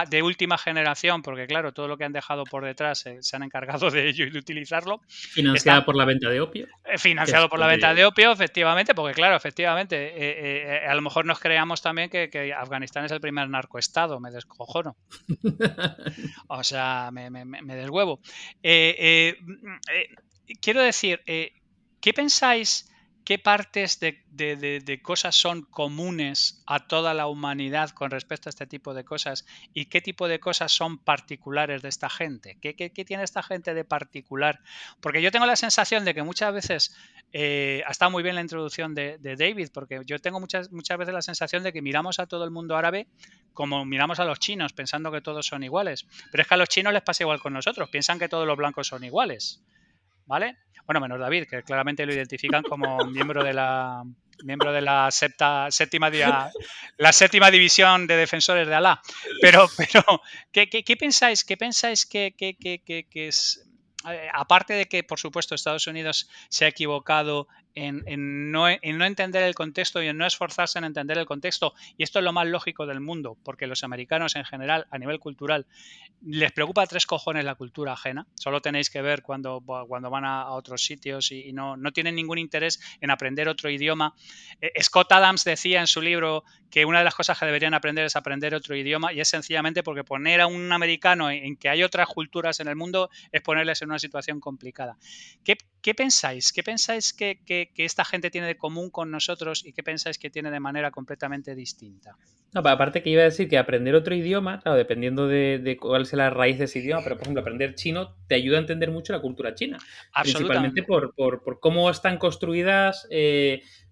de última generación, porque claro, todo lo que han dejado por detrás se han encargado de ello y de utilizarlo. Financiada por la venta de opio. Financiado por la venta de opio, efectivamente, porque claro, efectivamente, a lo mejor nos creamos también que Afganistán es el primer narcoestado, me descojono. O sea, me deshuevo. Quiero decir, ¿qué pensáis? ¿Qué partes de cosas son comunes a toda la humanidad con respecto a este tipo de cosas? ¿Y qué tipo de cosas son particulares de esta gente? ¿Qué tiene esta gente de particular? Porque yo tengo la sensación de que muchas veces, ha estado muy bien la introducción de David, porque yo tengo muchas veces la sensación de que miramos a todo el mundo árabe como miramos a los chinos, pensando que todos son iguales. Pero es que a los chinos les pasa igual con nosotros, piensan que todos los blancos son iguales. ¿Vale? Bueno, menos David, que claramente lo identifican como miembro de la séptima división de defensores de Alá. Pero ¿qué pensáis? ¿Qué pensáis que es? Aparte de que, por supuesto, Estados Unidos se ha equivocado en no entender el contexto y en no esforzarse en entender el contexto, y esto es lo más lógico del mundo, porque los americanos en general, a nivel cultural, les preocupa 3 cojones la cultura ajena. Solo tenéis que ver cuando van a otros sitios y no tienen ningún interés en aprender otro idioma. Scott Adams decía en su libro que una de las cosas que deberían aprender es aprender otro idioma, y es sencillamente porque poner a un americano en que hay otras culturas en el mundo es ponerles en una situación complicada. ¿Qué pensáis? ¿Qué pensáis que esta gente tiene de común con nosotros y qué pensáis que tiene de manera completamente distinta? No, aparte que iba a decir que aprender otro idioma, claro, dependiendo de cuál sea la raíz de ese idioma, pero por ejemplo aprender chino te ayuda a entender mucho la cultura china, principalmente por cómo están construidas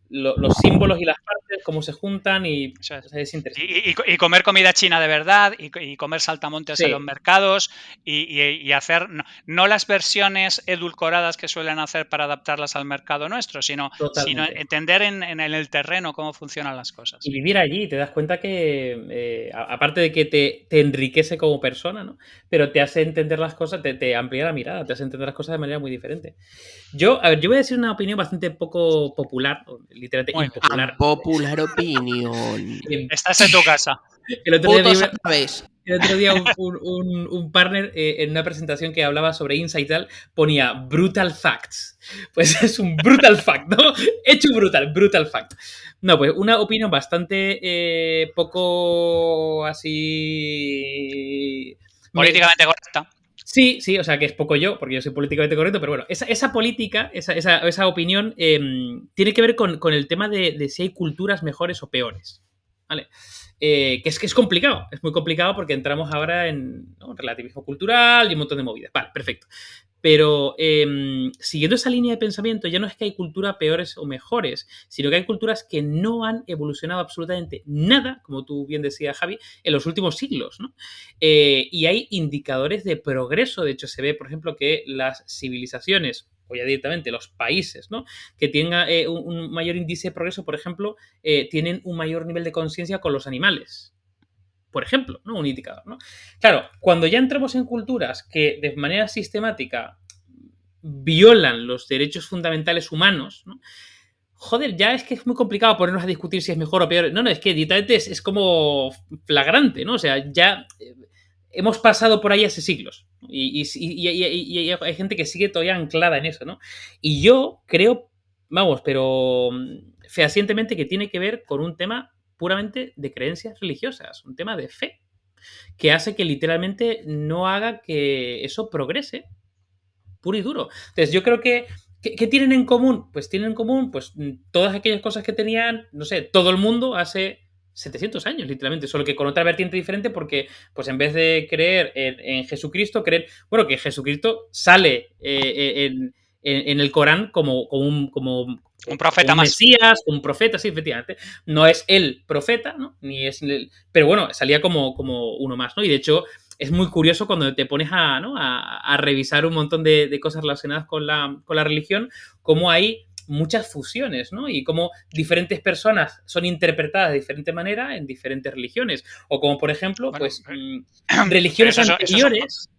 los símbolos y las partes, cómo se juntan y o sea, es interesante. Y comer comida china de verdad y comer saltamontes en los mercados y hacer no las versiones edulcoradas que suelen hacer para adaptarlas al mercado nuestro, sino entender en el terreno cómo funcionan las cosas. Y vivir allí, te das cuenta que, aparte de que te enriquece como persona, ¿no? Pero te hace entender las cosas, te amplía la mirada, te hace entender las cosas de manera muy diferente. Yo voy a decir una opinión bastante poco popular, literalmente impopular. Popular opinión. Estás en tu casa. El otro día un partner en una presentación que hablaba sobre Insight y tal ponía brutal facts. Pues es un brutal fact, ¿no? Hecho brutal fact. No, pues una opinión bastante poco así... políticamente correcta. Sí, o sea que es poco yo, porque yo soy políticamente correcto, pero bueno, esa política, esa opinión tiene que ver con el tema de si hay culturas mejores o peores, ¿vale? Que es complicado, es muy complicado porque entramos ahora en relativismo cultural y un montón de movidas. Vale, perfecto. Pero siguiendo esa línea de pensamiento, ya no es que hay culturas peores o mejores, sino que hay culturas que no han evolucionado absolutamente nada, como tú bien decías, Javi, en los últimos siglos, ¿no? Y hay indicadores de progreso. De hecho, se ve, por ejemplo, que las civilizaciones, o ya directamente los países, ¿no? Que tengan un mayor índice de progreso, por ejemplo, tienen un mayor nivel de conciencia con los animales. Por ejemplo, ¿no? Un indicador, ¿no? Claro, cuando ya entramos en culturas que de manera sistemática violan los derechos fundamentales humanos, ¿no? Joder, ya es que es muy complicado ponernos a discutir si es mejor o peor. No, es que directamente es como flagrante, ¿no? O sea, ya hemos pasado por ahí hace siglos. Y hay gente que sigue todavía anclada en eso, ¿no? Y yo creo, vamos, pero fehacientemente que tiene que ver con un tema puramente de creencias religiosas, un tema de fe, que hace que literalmente no haga que eso progrese puro y duro. Entonces, yo creo que ¿qué tienen en común? Pues tienen en común pues todas aquellas cosas que tenían, no sé, todo el mundo hace 700 años, literalmente, solo que con otra vertiente diferente porque, pues en vez de creer en Jesucristo, creer, bueno, que Jesucristo sale en el Corán como un profeta un Mesías, un profeta, sí, efectivamente. No es el profeta, ¿no? Ni es pero bueno, salía como uno más, ¿no? Y de hecho es muy curioso cuando te pones a revisar un montón de cosas relacionadas con la religión, cómo hay muchas fusiones, ¿no? Y cómo diferentes personas son interpretadas de diferente manera en diferentes religiones. O como, por ejemplo, pues religiones anteriores...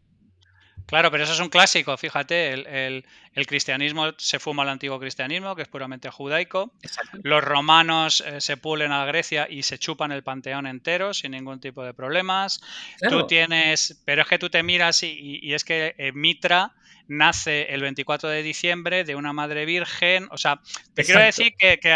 Claro, pero eso es un clásico, fíjate, el cristianismo se fuma al antiguo cristianismo, que es puramente judaico. Exacto. Los romanos se pulen a Grecia y se chupan el panteón entero sin ningún tipo de problemas. Tú Claro, tienes, pero es que tú te miras y es que Mitra nace el 24 de diciembre de una madre virgen. O sea, te quiero exacto. decir que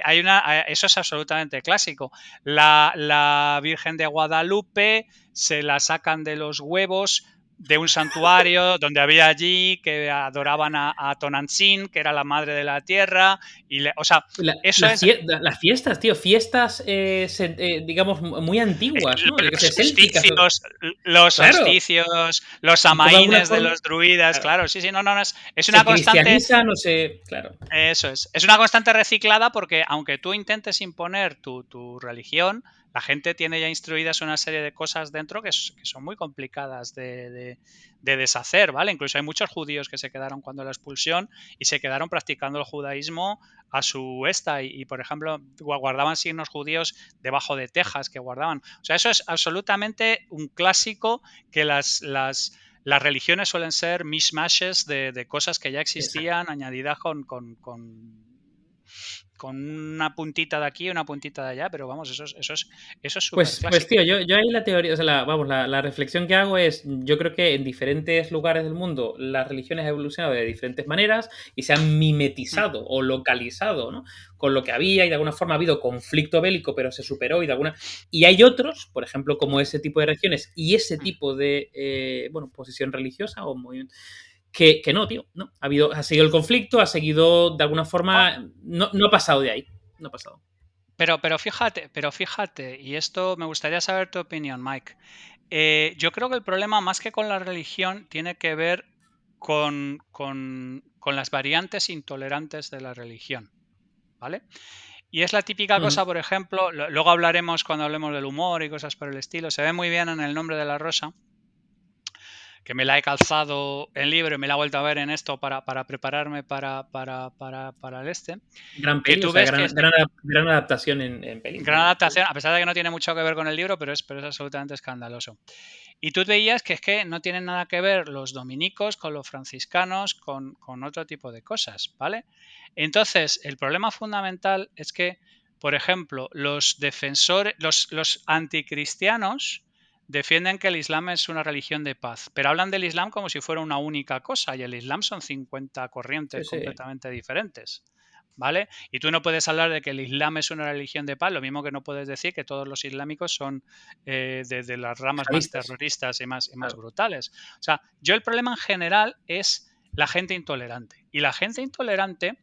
hay una, eso es absolutamente clásico. La Virgen de Guadalupe se la sacan de los huevos de un santuario donde había allí que adoraban a Tonantzin, que era la madre de la tierra, o sea, eso es Las fiestas, tío, fiestas, digamos, muy antiguas, ¿no? Yo que sé, célticas. los Claro. solsticios, los Y como de alguna samaínes de forma, los druidas, claro, claro, sí, sí, no, no, no, es una se constante. cristianiza, no sé, claro. Eso es una constante reciclada porque aunque tú intentes imponer tu religión, la gente tiene ya instruidas una serie de cosas dentro que son muy complicadas de deshacer, ¿vale? Incluso hay muchos judíos que se quedaron cuando la expulsión y se quedaron practicando el judaísmo a su esta y por ejemplo, guardaban signos judíos debajo de tejas que guardaban. O sea, eso es absolutamente un clásico que las religiones suelen ser mishmashes de cosas que ya Exacto. existían añadidas con una puntita de aquí y una puntita de allá, pero vamos, eso es súper Pues clásico. tío, yo ahí la teoría, o sea, la reflexión que hago es, yo creo que en diferentes lugares del mundo las religiones han evolucionado de diferentes maneras y se han mimetizado o localizado, ¿no? Con lo que había y de alguna forma ha habido conflicto bélico, pero se superó y de alguna... Y hay otros, por ejemplo, como ese tipo de regiones y ese tipo de, bueno, posición religiosa o movimiento, que no, tío, no. Ha seguido el conflicto, ha seguido de alguna forma, no ha pasado de ahí, no ha pasado. Pero fíjate, y esto me gustaría saber tu opinión, Mike. Yo creo que el problema, más que con la religión, tiene que ver con las variantes intolerantes de la religión, ¿vale? Y es la típica cosa, por ejemplo, luego hablaremos cuando hablemos del humor y cosas por el estilo, se ve muy bien en El nombre de la rosa, que me la he calzado en libro y me la he vuelto a ver en esto para prepararme para el este, Gran que peli, o tú sea, ves que gran adaptación en peli, gran muy chulo. adaptación, a pesar de que no tiene mucho que ver con el libro, pero es absolutamente escandaloso. Y tú veías que es que no tienen nada que ver los dominicos con los franciscanos, con otro tipo de cosas, ¿vale? Entonces, el problema fundamental es que, por ejemplo, los defensores, los anticristianos defienden que el Islam es una religión de paz, pero hablan del Islam como si fuera una única cosa, y el Islam son 50 corrientes Sí, sí. completamente diferentes. ¿Vale? Y tú no puedes hablar de que el Islam es una religión de paz, lo mismo que no puedes decir que todos los islámicos son de las ramas más Jihadistas. terroristas y más Claro. brutales. O sea, yo el problema en general es la gente intolerante. Y la gente intolerante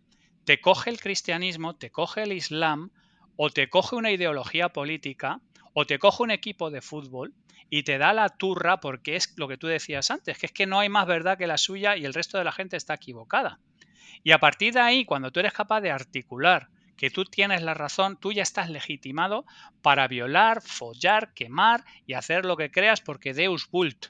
te coge el cristianismo, te coge el islam, o te coge una ideología política, o te coge un equipo de fútbol y te da la turra porque es lo que tú decías antes, que es que no hay más verdad que la suya y el resto de la gente está equivocada. Y a partir de ahí, cuando tú eres capaz de articular que tú tienes la razón, tú ya estás legitimado para violar, follar, quemar y hacer lo que creas porque Deus vult,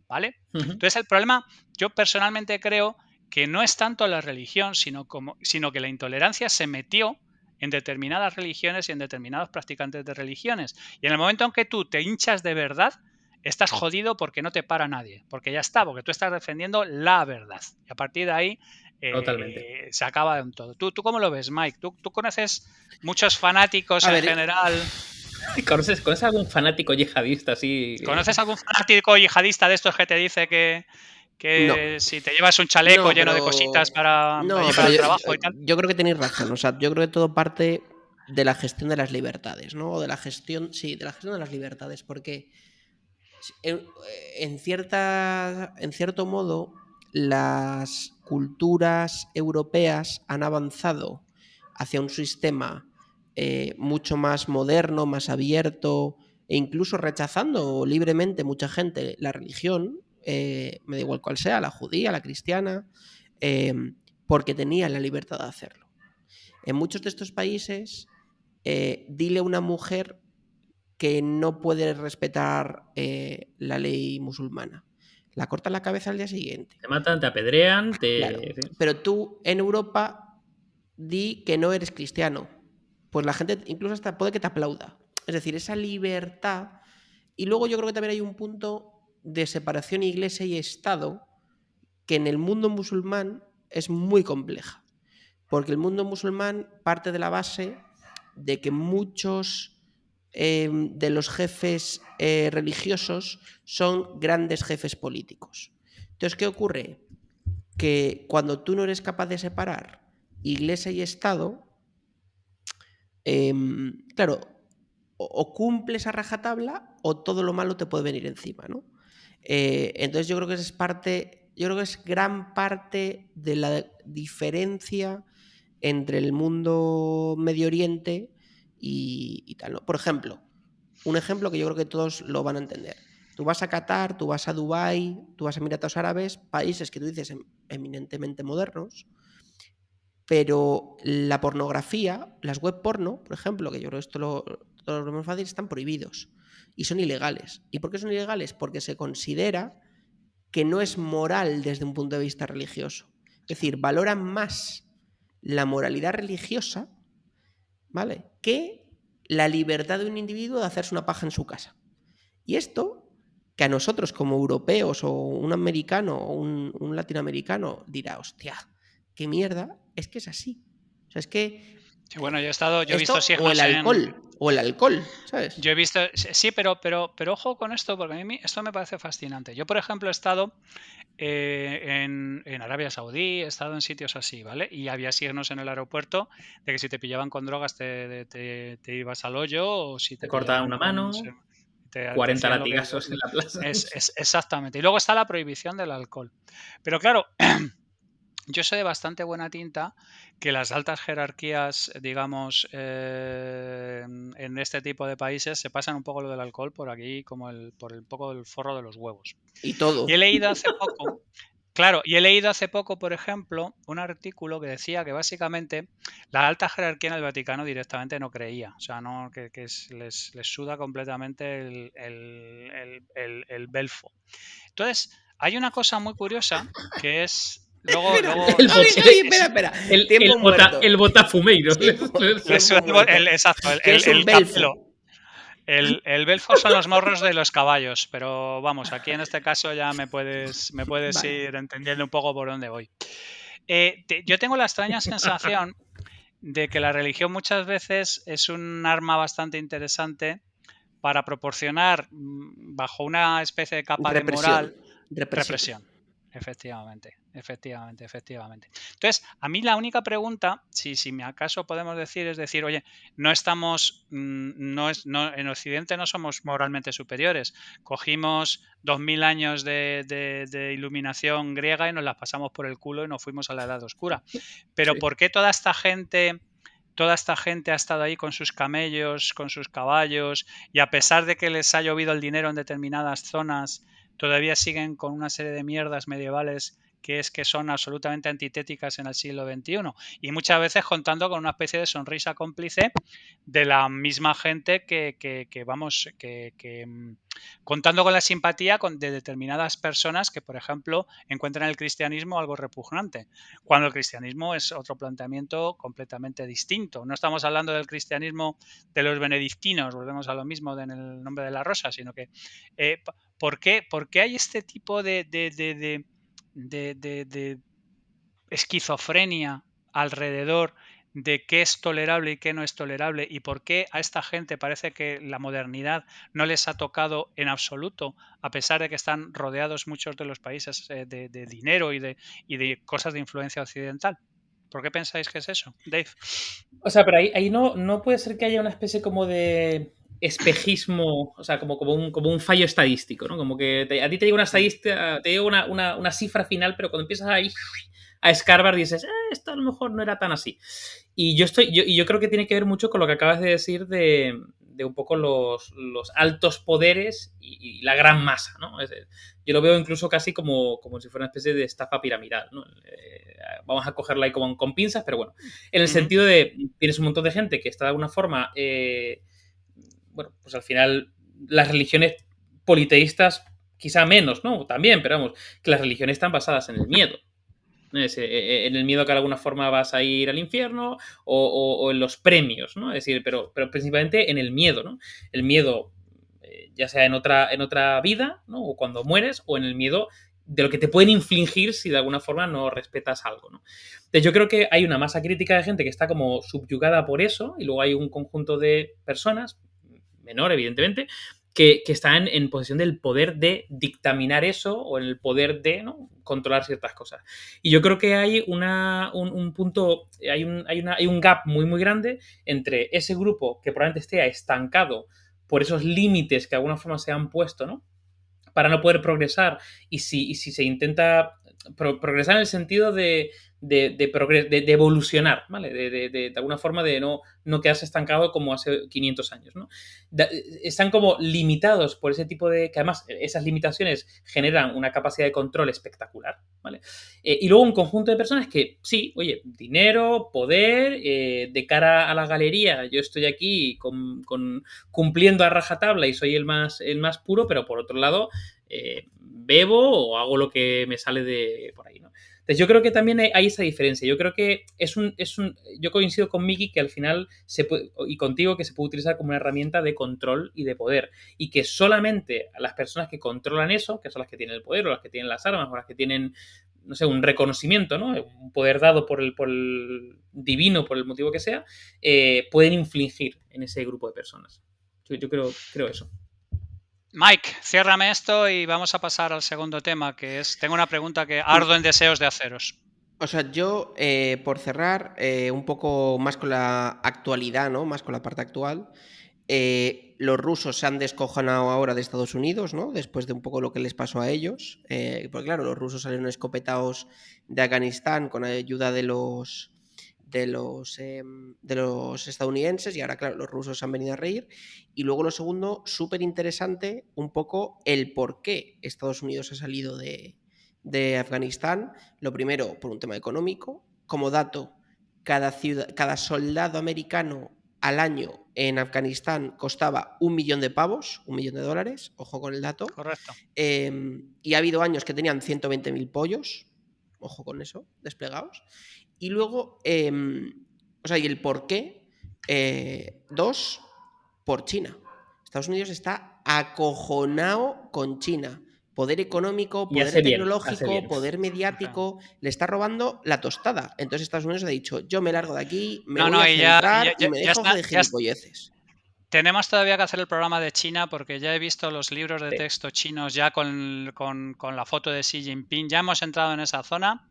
¿vale? Ujú. Entonces el problema, yo personalmente creo que no es tanto la religión, sino que la intolerancia se metió en determinadas religiones y en determinados practicantes de religiones. Y en el momento en que tú te hinchas de verdad, estás jodido porque no te para nadie, porque ya está, porque tú estás defendiendo la verdad. Y a partir de ahí Totalmente. se acaba en todo. ¿Tú cómo lo ves, Mike? ¿Tú conoces muchos fanáticos A en ver, general? ¿Conoces algún fanático yihadista así? ¿Conoces algún fanático yihadista de estos que te dice no. que si te llevas un chaleco No, lleno de cositas pero. para No, ir pero al trabajo y tal? yo creo que tenéis razón. O sea, yo creo que todo parte de la gestión de las libertades, ¿no? O de la gestión. Sí, de la gestión de las libertades. Porque en cierto modo, las culturas europeas han avanzado hacia un sistema mucho más moderno, más abierto, e incluso rechazando libremente mucha gente la religión, me da igual cuál sea, la judía, la cristiana, eh, porque tenían la libertad de hacerlo. En muchos de estos países, dile a una mujer que no puede respetar la ley musulmana. La cortan la cabeza al día siguiente. Te matan, te apedrean, Claro. te... Pero tú en Europa di que no eres cristiano. Pues la gente incluso hasta puede que te aplauda. Es decir, esa libertad. Y luego yo creo que también hay un punto de separación iglesia y Estado que en el mundo musulmán es muy compleja, porque el mundo musulmán parte de la base de que muchos de los jefes religiosos son grandes jefes políticos. Entonces, ¿qué ocurre? Que cuando tú no eres capaz de separar iglesia y Estado, claro, o cumples a rajatabla o todo lo malo te puede venir encima, ¿no? Entonces yo creo que es gran parte de la diferencia entre el mundo Medio Oriente y tal, ¿no? Por ejemplo, un ejemplo que yo creo que todos lo van a entender. Tú vas a Qatar, tú vas a Dubái, tú vas a Emiratos Árabes, países que tú dices eminentemente modernos, pero la pornografía, las web porno, por ejemplo, que yo creo que todos lo más fácil, están prohibidos y son ilegales. ¿Y por qué son ilegales? Porque se considera que no es moral desde un punto de vista religioso. Es decir, valoran más la moralidad religiosa, ¿vale?, que la libertad de un individuo de hacerse una paja en su casa. Y esto, que a nosotros como europeos o un americano o un latinoamericano dirá, hostia, qué mierda, es que es así. O sea, es que Sí, bueno, yo he visto o el alcohol, ¿sabes? Yo he visto, sí, pero ojo con esto, porque a mí esto me parece fascinante. Yo, por ejemplo, he estado en Arabia Saudí, he estado en sitios así, ¿vale? Y había signos en el aeropuerto de que si te pillaban con drogas te ibas al hoyo, o si Te te cortaban pillaban una con... mano, te 40 hacían lo que... latigazos en la plaza. Exactamente. Y luego está la prohibición del alcohol. Pero claro, yo sé de bastante buena tinta que las altas jerarquías, digamos, en este tipo de países se pasan un poco lo del alcohol por aquí, como por el poco del forro de los huevos. Y todo. Y he leído hace poco, claro, y he leído hace poco, por ejemplo, un artículo que decía que básicamente la alta jerarquía en el Vaticano directamente no creía, o sea, no, les suda completamente el belfo. Entonces, hay una cosa muy curiosa que es... Luego, El, Espera. el, Tiempo muerto. el botafumeiro. Exacto, ¿Qué es un belfo? El belfo son los morros de los caballos, pero vamos, aquí en este caso ya me puedes Vale. ir entendiendo un poco por dónde voy. Yo tengo la extraña sensación de que la religión muchas veces es un arma bastante interesante para proporcionar, bajo una especie de capa de moral, represión. Efectivamente. Entonces, a mí la única pregunta, si me acaso podemos decir, es decir, oye, no estamos, en Occidente no somos moralmente superiores. Cogimos 2000 años de iluminación griega y nos las pasamos por el culo y nos fuimos a la Edad Oscura. Pero Sí. ¿por qué toda esta gente ha estado ahí con sus camellos, con sus caballos, y a pesar de que les ha llovido el dinero en determinadas zonas, todavía siguen con una serie de mierdas medievales que son absolutamente antitéticas en el siglo XXI? Y muchas veces contando con una especie de sonrisa cómplice de la misma gente contando con la simpatía de determinadas personas que, por ejemplo, encuentran el cristianismo algo repugnante, cuando el cristianismo es otro planteamiento completamente distinto. No estamos hablando del cristianismo de los benedictinos, volvemos a lo mismo en el nombre de la rosa, sino que ¿por qué hay este tipo de esquizofrenia alrededor de qué es tolerable y qué no es tolerable, y por qué a esta gente parece que la modernidad no les ha tocado en absoluto, a pesar de que están rodeados muchos de los países de dinero y de cosas de influencia occidental? ¿Por qué pensáis que es eso, Dave? O sea, pero ahí no puede ser que haya una especie como de espejismo, o sea, como un fallo estadístico, ¿no? Como que a ti te llega una estadística, te llega una cifra final, pero cuando empiezas ahí a escarbar dices, esto a lo mejor no era tan así. Y yo creo que tiene que ver mucho con lo que acabas de decir de un poco los altos poderes y la gran masa, ¿no? Yo lo veo incluso casi como si fuera una especie de estafa piramidal, ¿no? Vamos a cogerla ahí como con pinzas, pero bueno, en el sentido de tienes un montón de gente que está de alguna forma, bueno, pues al final las religiones politeístas quizá menos, ¿no? También, pero vamos, que las religiones están basadas en el miedo. En el miedo que de alguna forma vas a ir al infierno o en los premios, ¿no? Es decir, pero principalmente en el miedo, ¿no? El miedo, ya sea en otra vida, ¿no? O cuando mueres, o en el miedo de lo que te pueden infligir si de alguna forma no respetas algo, ¿no? Entonces yo creo que hay una masa crítica de gente que está como subyugada por eso y luego hay un conjunto de personas, menor evidentemente, que están en posesión del poder de dictaminar eso o en el poder de, ¿no?, controlar ciertas cosas. Y yo creo que hay un punto, hay un gap muy, muy grande entre ese grupo que probablemente esté estancado por esos límites que de alguna forma se han puesto, ¿no?, para no poder progresar. Y si se intenta progresar en el sentido de evolucionar, ¿vale? De alguna forma de no quedarse estancado como hace 500 años, ¿no? Están como limitados por ese tipo de... que además esas limitaciones generan una capacidad de control espectacular, ¿vale? Y luego un conjunto de personas que, sí, oye, dinero, poder, de cara a la galería, yo estoy aquí cumpliendo a rajatabla y soy el más puro, pero por otro lado, bebo o hago lo que me sale de por ahí, ¿no? Entonces yo creo que también hay esa diferencia. Yo creo que yo coincido con Miki que al final y contigo, que se puede utilizar como una herramienta de control y de poder. Y que solamente las personas que controlan eso, que son las que tienen el poder o las que tienen las armas o las que tienen, no sé, un reconocimiento, ¿no?, un poder dado por el divino, por el motivo que sea, pueden infligir en ese grupo de personas. Yo creo eso. Mike, ciérrame esto y vamos a pasar al segundo tema, que es, tengo una pregunta que ardo en deseos de haceros. O sea, yo, por cerrar, un poco más con la actualidad, ¿no? Más con la parte actual. Los rusos se han descojonado ahora de Estados Unidos, ¿no? Después de un poco lo que les pasó a ellos. Porque claro, los rusos salieron escopetados de Afganistán con ayuda de los estadounidenses, y ahora, claro, los rusos se han venido a reír. Y luego lo segundo, súper interesante, un poco el por qué Estados Unidos ha salido de Afganistán. Lo primero, por un tema económico. Como dato, cada soldado americano al año en Afganistán costaba $1 millón, $1 millón, ojo con el dato. Correcto. Y ha habido años que tenían 120.000 pollos, ojo con eso, desplegados. Y luego, o sea, y el por qué, dos, por China. Estados Unidos está acojonado con China. Poder económico, Y poder hace tecnológico, bien. poder mediático, le está robando la tostada. Entonces Estados Unidos ha dicho, yo me largo de aquí, me voy a centrar y me dejo de gilipolleces. Tenemos todavía que hacer el programa de China porque ya he visto los libros de Sí. texto chinos ya con la foto de Xi Jinping. Ya hemos entrado en esa zona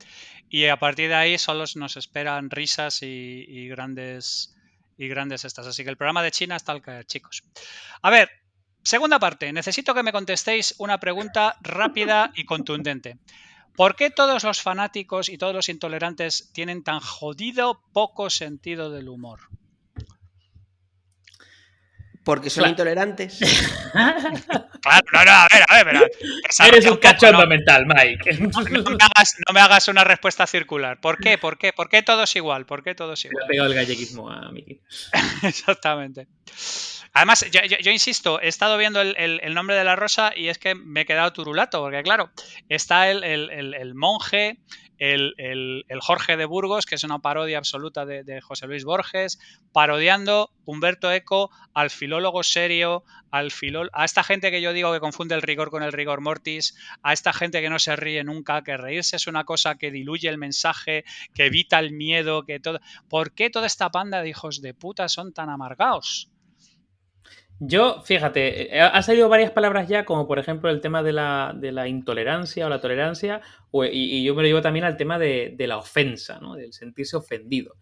y a partir de ahí solo nos esperan risas y grandes estas. Así que el programa de China está al caer, chicos. A ver, segunda parte. Necesito que me contestéis una pregunta rápida y contundente. ¿Por qué todos los fanáticos y todos los intolerantes tienen tan jodido poco sentido del humor? Porque son intolerantes. Claro, no, a ver, pero eres un cachondo mental, Mike. No me hagas una respuesta circular. ¿Por qué? ¿Por qué todos igual? ¿Por qué todos igual? Le ha pegado el galleguismo a Miki. Exactamente. Además, yo insisto, he estado viendo el nombre de la rosa y es que me he quedado turulato, porque claro, está el monje, el Jorge de Burgos, que es una parodia absoluta de José Luis Borges, parodiando Humberto Eco al filólogo serio, a esta gente que yo digo que confunde el rigor con el rigor mortis, a esta gente que no se ríe nunca, que reírse es una cosa que diluye el mensaje, que evita el miedo, que todo. ¿Por qué toda esta panda de hijos de puta son tan amargados? Yo, fíjate, ha salido varias palabras ya, como por ejemplo el tema de la intolerancia o la tolerancia, y yo me lo llevo también al tema de la ofensa, ¿no?, del sentirse ofendido.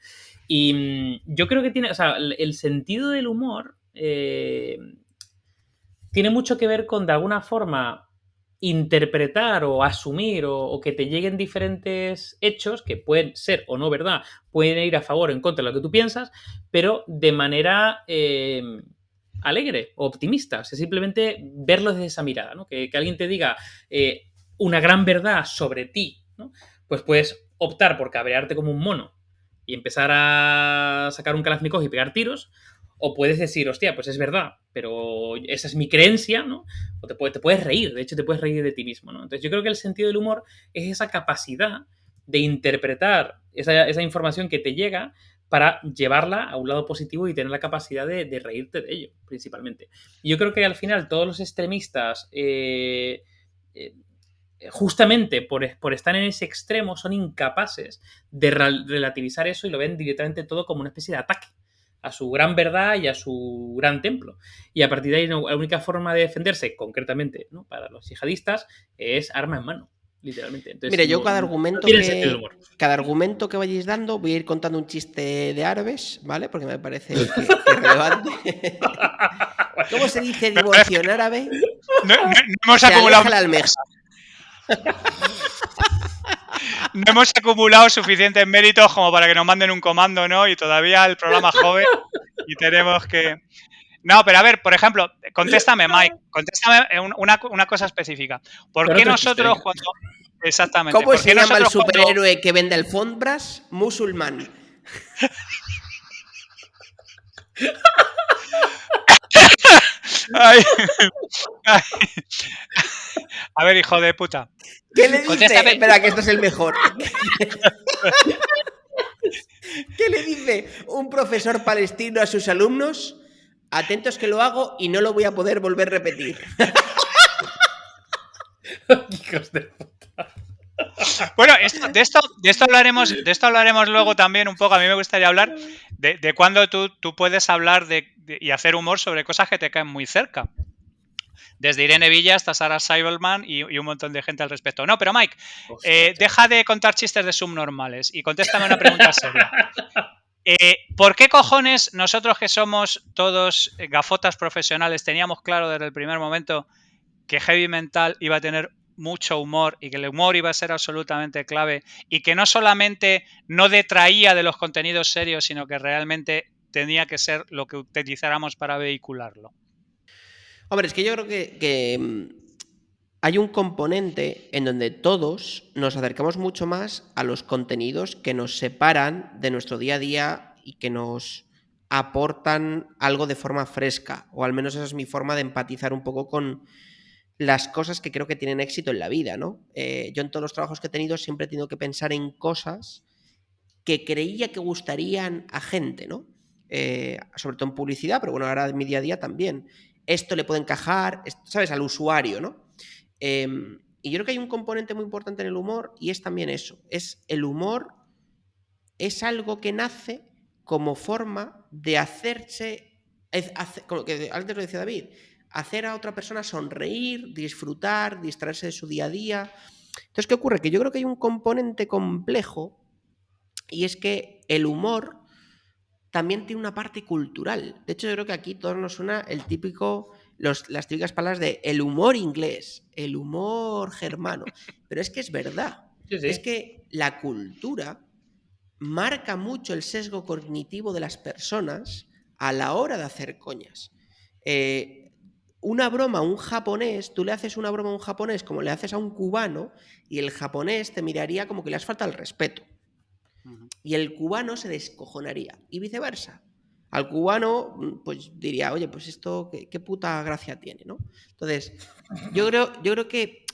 Y yo creo que tiene, o sea, el sentido del humor tiene mucho que ver con, de alguna forma, interpretar o asumir o que te lleguen diferentes hechos que pueden ser o no verdad, pueden ir a favor o en contra de lo que tú piensas, pero de manera alegre o optimista. O sea, simplemente verlo desde esa mirada, ¿no? Que alguien te diga una gran verdad sobre ti, ¿no? Pues puedes optar por cabrearte como un mono y empezar a sacar un Kalashnikov y pegar tiros, o puedes decir, hostia, pues es verdad, pero esa es mi creencia, ¿no? O te puedes reír, de hecho te puedes reír de ti mismo, ¿no? Entonces yo creo que el sentido del humor es esa capacidad de interpretar esa información que te llega para llevarla a un lado positivo y tener la capacidad de reírte de ello, principalmente. Y yo creo que al final todos los extremistas justamente por estar en ese extremo, son incapaces de relativizar eso y lo ven directamente todo como una especie de ataque a su gran verdad y a su gran templo. Y a partir de ahí, la única forma de defenderse, concretamente, ¿no?, para los yihadistas, es arma en mano, literalmente. Entonces, Mire, yo no tiene sentido el humor. cada argumento que vayáis dando, voy a ir contando un chiste de árabes, ¿vale? Porque me parece que es relevante. ¿Cómo se dice divorcio en árabe? No hemos Se acumulado. aleja la almeja. No hemos acumulado suficientes méritos como para que nos manden un comando, ¿no? Y todavía el programa es joven y tenemos que... No, pero a ver, por ejemplo, contéstame, Mike, contéstame una cosa específica. ¿Por qué nosotros cuando... Exactamente. ¿Cómo se llama el nosotros superhéroe que vende alfombras? Musulmán. Ay. Ay. A ver, hijo de puta. ¿Qué le dice? Contéstame. Espera, que esto es el mejor. ¿Qué le dice un profesor palestino a sus alumnos? Atentos que lo hago y no lo voy a poder volver a repetir. Hijos de puta. Bueno, de esto hablaremos luego también un poco. A mí me gustaría hablar de cuando tú puedes hablar y hacer humor sobre cosas que te caen muy cerca. Desde Irene Villa hasta Sarah Silverman y un montón de gente al respecto. No, pero Mike, deja de contar chistes de subnormales y contéstame una pregunta seria. ¿Por qué cojones nosotros, que somos todos gafotas profesionales, teníamos claro desde el primer momento que Heavy Mental iba a tener mucho humor y que el humor iba a ser absolutamente clave y que no solamente no detraía de los contenidos serios, sino que realmente tenía que ser lo que utilizáramos para vehicularlo? Hombre, es que yo creo que hay un componente en donde todos nos acercamos mucho más a los contenidos que nos separan de nuestro día a día y que nos aportan algo de forma fresca, o al menos esa es mi forma de empatizar un poco con las cosas que creo que tienen éxito en la vida, ¿no? Yo en todos los trabajos que he tenido siempre he tenido que pensar en cosas que creía que gustarían a gente, ¿no? Sobre todo en publicidad, pero bueno, ahora en mi día a día también. Esto le puede encajar, ¿sabes?, al usuario, ¿no? Y yo creo que hay un componente muy importante en el humor y es también eso. El humor es algo que nace como forma de hacerse, como que antes lo decía David, hacer a otra persona sonreír, disfrutar, distraerse de su día a día. Entonces, ¿qué ocurre? Que yo creo que hay un componente complejo y es que el humor también tiene una parte cultural. De hecho, yo creo que aquí todos nos suena el típico, las típicas palabras de el humor inglés, el humor germano. Pero es que es verdad. Sí, sí. Es que la cultura marca mucho el sesgo cognitivo de las personas a la hora de hacer coñas. Una broma a un japonés, tú le haces una broma a un japonés como le haces a un cubano y el japonés te miraría como que le has faltado el respeto. Y el cubano se descojonaría. Y viceversa. Al cubano, pues diría, oye, pues esto, ¿qué puta gracia tiene, ¿no? Entonces, yo creo que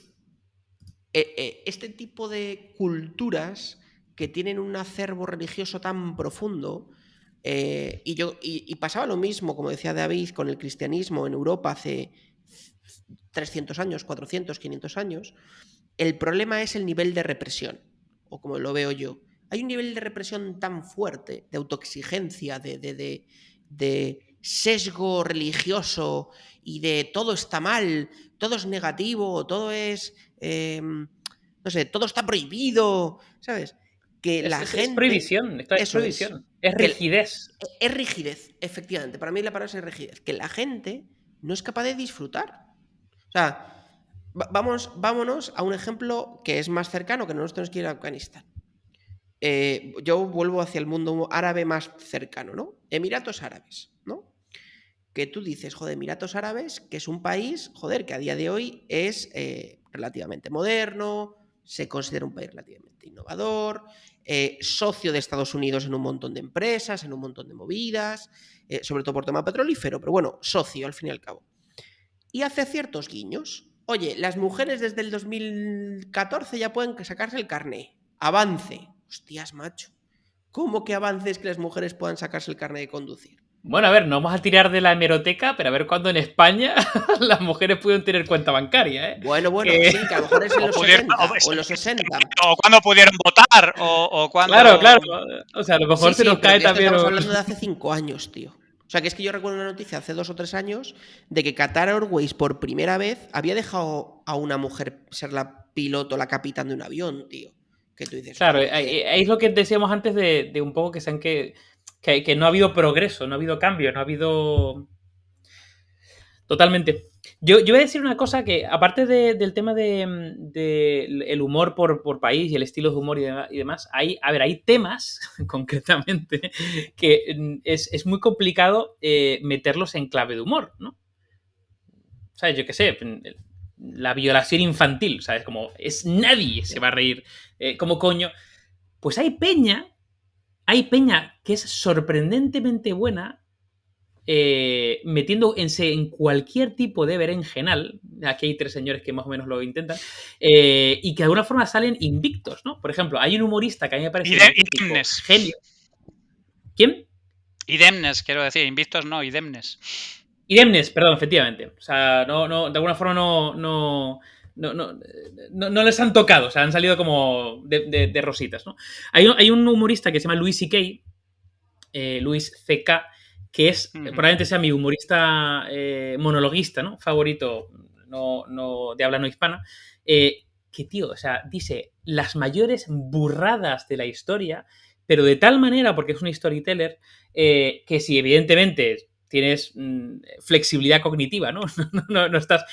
este tipo de culturas que tienen un acervo religioso tan profundo, y pasaba lo mismo, como decía David, con el cristianismo en Europa hace 300 años, 400, 500 años, el problema es el nivel de represión, o como lo veo yo. Hay un nivel de represión tan fuerte, de autoexigencia, de sesgo religioso y de todo está mal, todo es negativo, todo es, no sé, todo está prohibido, ¿sabes? Que la gente... Es prohibición, es prohibición, es rigidez. Es rigidez, efectivamente. Para mí la palabra es rigidez. Que la gente no es capaz de disfrutar. O sea, vámonos a un ejemplo que es más cercano, que no nos tenemos que ir a Afganistán. Yo vuelvo hacia el mundo árabe más cercano, ¿no? Emiratos Árabes, ¿no? Que tú dices, joder, Emiratos Árabes, que es un país, joder, que a día de hoy es relativamente moderno, se considera un país relativamente innovador, socio de Estados Unidos en un montón de empresas, en un montón de movidas, sobre todo por tema petrolífero, pero bueno, socio al fin y al cabo. Y hace ciertos guiños. Oye, las mujeres desde el 2014 ya pueden sacarse el carné. Avance. Hostias, macho. ¿Cómo que avances que las mujeres puedan sacarse el carné de conducir? Bueno, a ver, no vamos a tirar de la hemeroteca, pero a ver cuándo en España las mujeres pudieron tener cuenta bancaria, ¿eh? Bueno, Que... sí, que a lo mejor es en O, los pudieron, 70 o en los 60. o cuando pudieron votar, o Claro, cuando... claro. O sea, a lo mejor Sí, se sí, nos pero cae que esto también estamos un... hablando de hace 5 años, tío. O sea, que es que yo recuerdo una noticia hace 2 o 3 años de que Qatar Airways por primera vez había dejado a una mujer ser la piloto, la capitán de un avión, tío. Que tú dices, Claro, joder. es lo que decíamos antes de un poco que sean que no ha habido progreso, no ha habido cambio, no ha habido... Totalmente. Yo voy a decir una cosa que, aparte del tema de el humor por país y el estilo de humor y demás, hay temas, concretamente, que es muy complicado meterlos en clave de humor, ¿no? ¿Sabes? Yo qué sé, la violación infantil, ¿sabes? Como es nadie se va a reír. ¿Cómo coño? Pues hay peña que es sorprendentemente buena metiendo en cualquier tipo de berenjenal, aquí hay 3 señores que más o menos lo intentan, y que de alguna forma salen invictos, ¿no? Por ejemplo, hay un humorista que a mí me parece un auténtico Idemnes. genio. ¿Quién? Idemnes, quiero decir, invictos no, idemnes. Idemnes, perdón, efectivamente. O sea, de alguna forma no les han tocado, o sea, han salido como de rositas, ¿no? Hay un humorista que se llama Louis C.K., Luis C.K., que es, probablemente sea mi humorista monologuista, ¿no? Favorito, de habla no hispana, que, tío, o sea, dice las mayores burradas de la historia, pero de tal manera, porque es un storyteller, que si evidentemente tienes flexibilidad cognitiva, ¿no? No estás...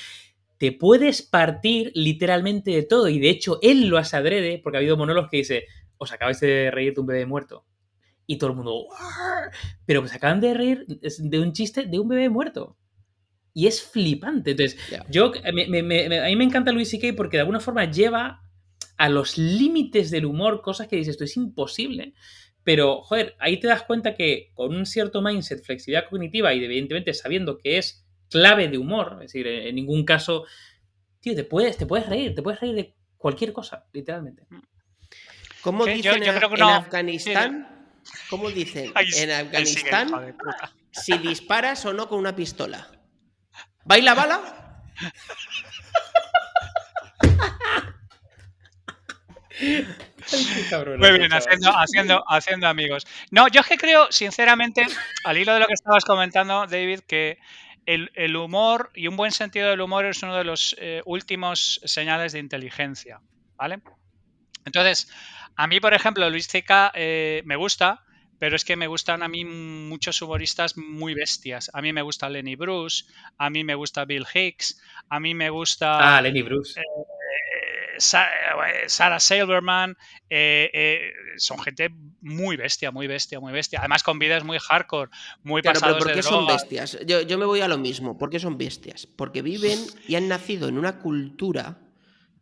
Te puedes partir literalmente de todo, y de hecho él lo hace adrede, porque ha habido monólogos que dice, os acabáis de reír de un bebé muerto. Y todo el mundo, pero pues acaban de reír de un chiste de un bebé muerto. Y es flipante. Entonces, Ya. a mí me encanta Louis C.K. porque de alguna forma lleva a los límites del humor cosas que dices, esto es imposible. Pero, joder, ahí te das cuenta que con un cierto mindset, flexibilidad cognitiva y evidentemente sabiendo que es clave de humor, es decir, en ningún caso, tío, te puedes reír de cualquier cosa, literalmente. ¿Cómo Sí, yo dicen creo que en no. Sí, Afganistán? ¿Cómo dicen ahí, en ahí sigue el hijo Afganistán de puta. si disparas o no con una pistola? ¿Baila bala? Ay, qué Muy cabronazo, bien, chaval. haciendo amigos. No, yo es que creo, sinceramente, al hilo de lo que estabas comentando, David, que el humor y un buen sentido del humor es uno de los últimos señales de inteligencia, ¿vale? Entonces, a mí, por ejemplo, Luis C.K. Me gusta, pero es que me gustan a mí muchos humoristas muy bestias. A mí me gusta Lenny Bruce, a mí me gusta Bill Hicks, a mí me gusta Ah, Lenny Bruce. Sarah Silverman, son gente muy bestia, muy bestia, muy bestia. Además con vidas muy hardcore, muy Claro, pero pasados ¿por de qué son droga. bestias? Yo me voy a lo mismo. ¿Por qué son bestias? Porque viven y han nacido en una cultura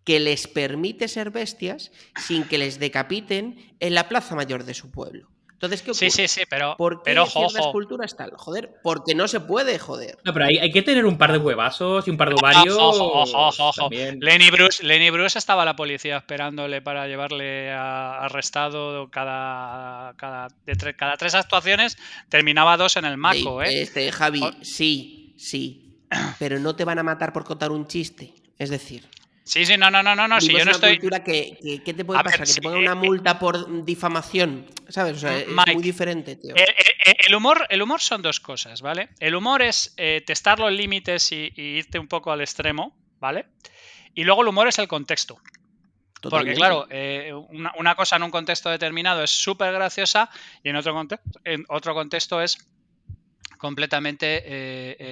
que les permite ser bestias sin que les decapiten en la plaza mayor de su pueblo. Entonces, ¿qué Sí, sí, ocurre? sí, ¿Por pero qué ojo, ciertas ojo. culturas tal? Joder, porque no se puede, joder. No, pero hay que tener un par de huevazos y un par de Ojo, ojo, ojo, ojo, ovarios ojo. también. Lenny Bruce estaba la policía esperándole para llevarle arrestado cada 3 actuaciones, terminaba 2 en el maco, ¿eh? Javi, sí, pero no te van a matar por contar un chiste. Es decir, Sí, sí, no, si vivimos yo en no una estoy... cultura que ¿qué te puede A ver, pasar? Que te pongan una multa por difamación, ¿sabes? O sea, es muy Mike, diferente, tío. el humor son dos cosas, ¿vale? El humor es testar los límites y irte un poco al extremo, ¿vale? Y luego el humor es el contexto. Porque Totalmente. claro, una cosa en un contexto determinado es súper graciosa y en otro contexto es completamente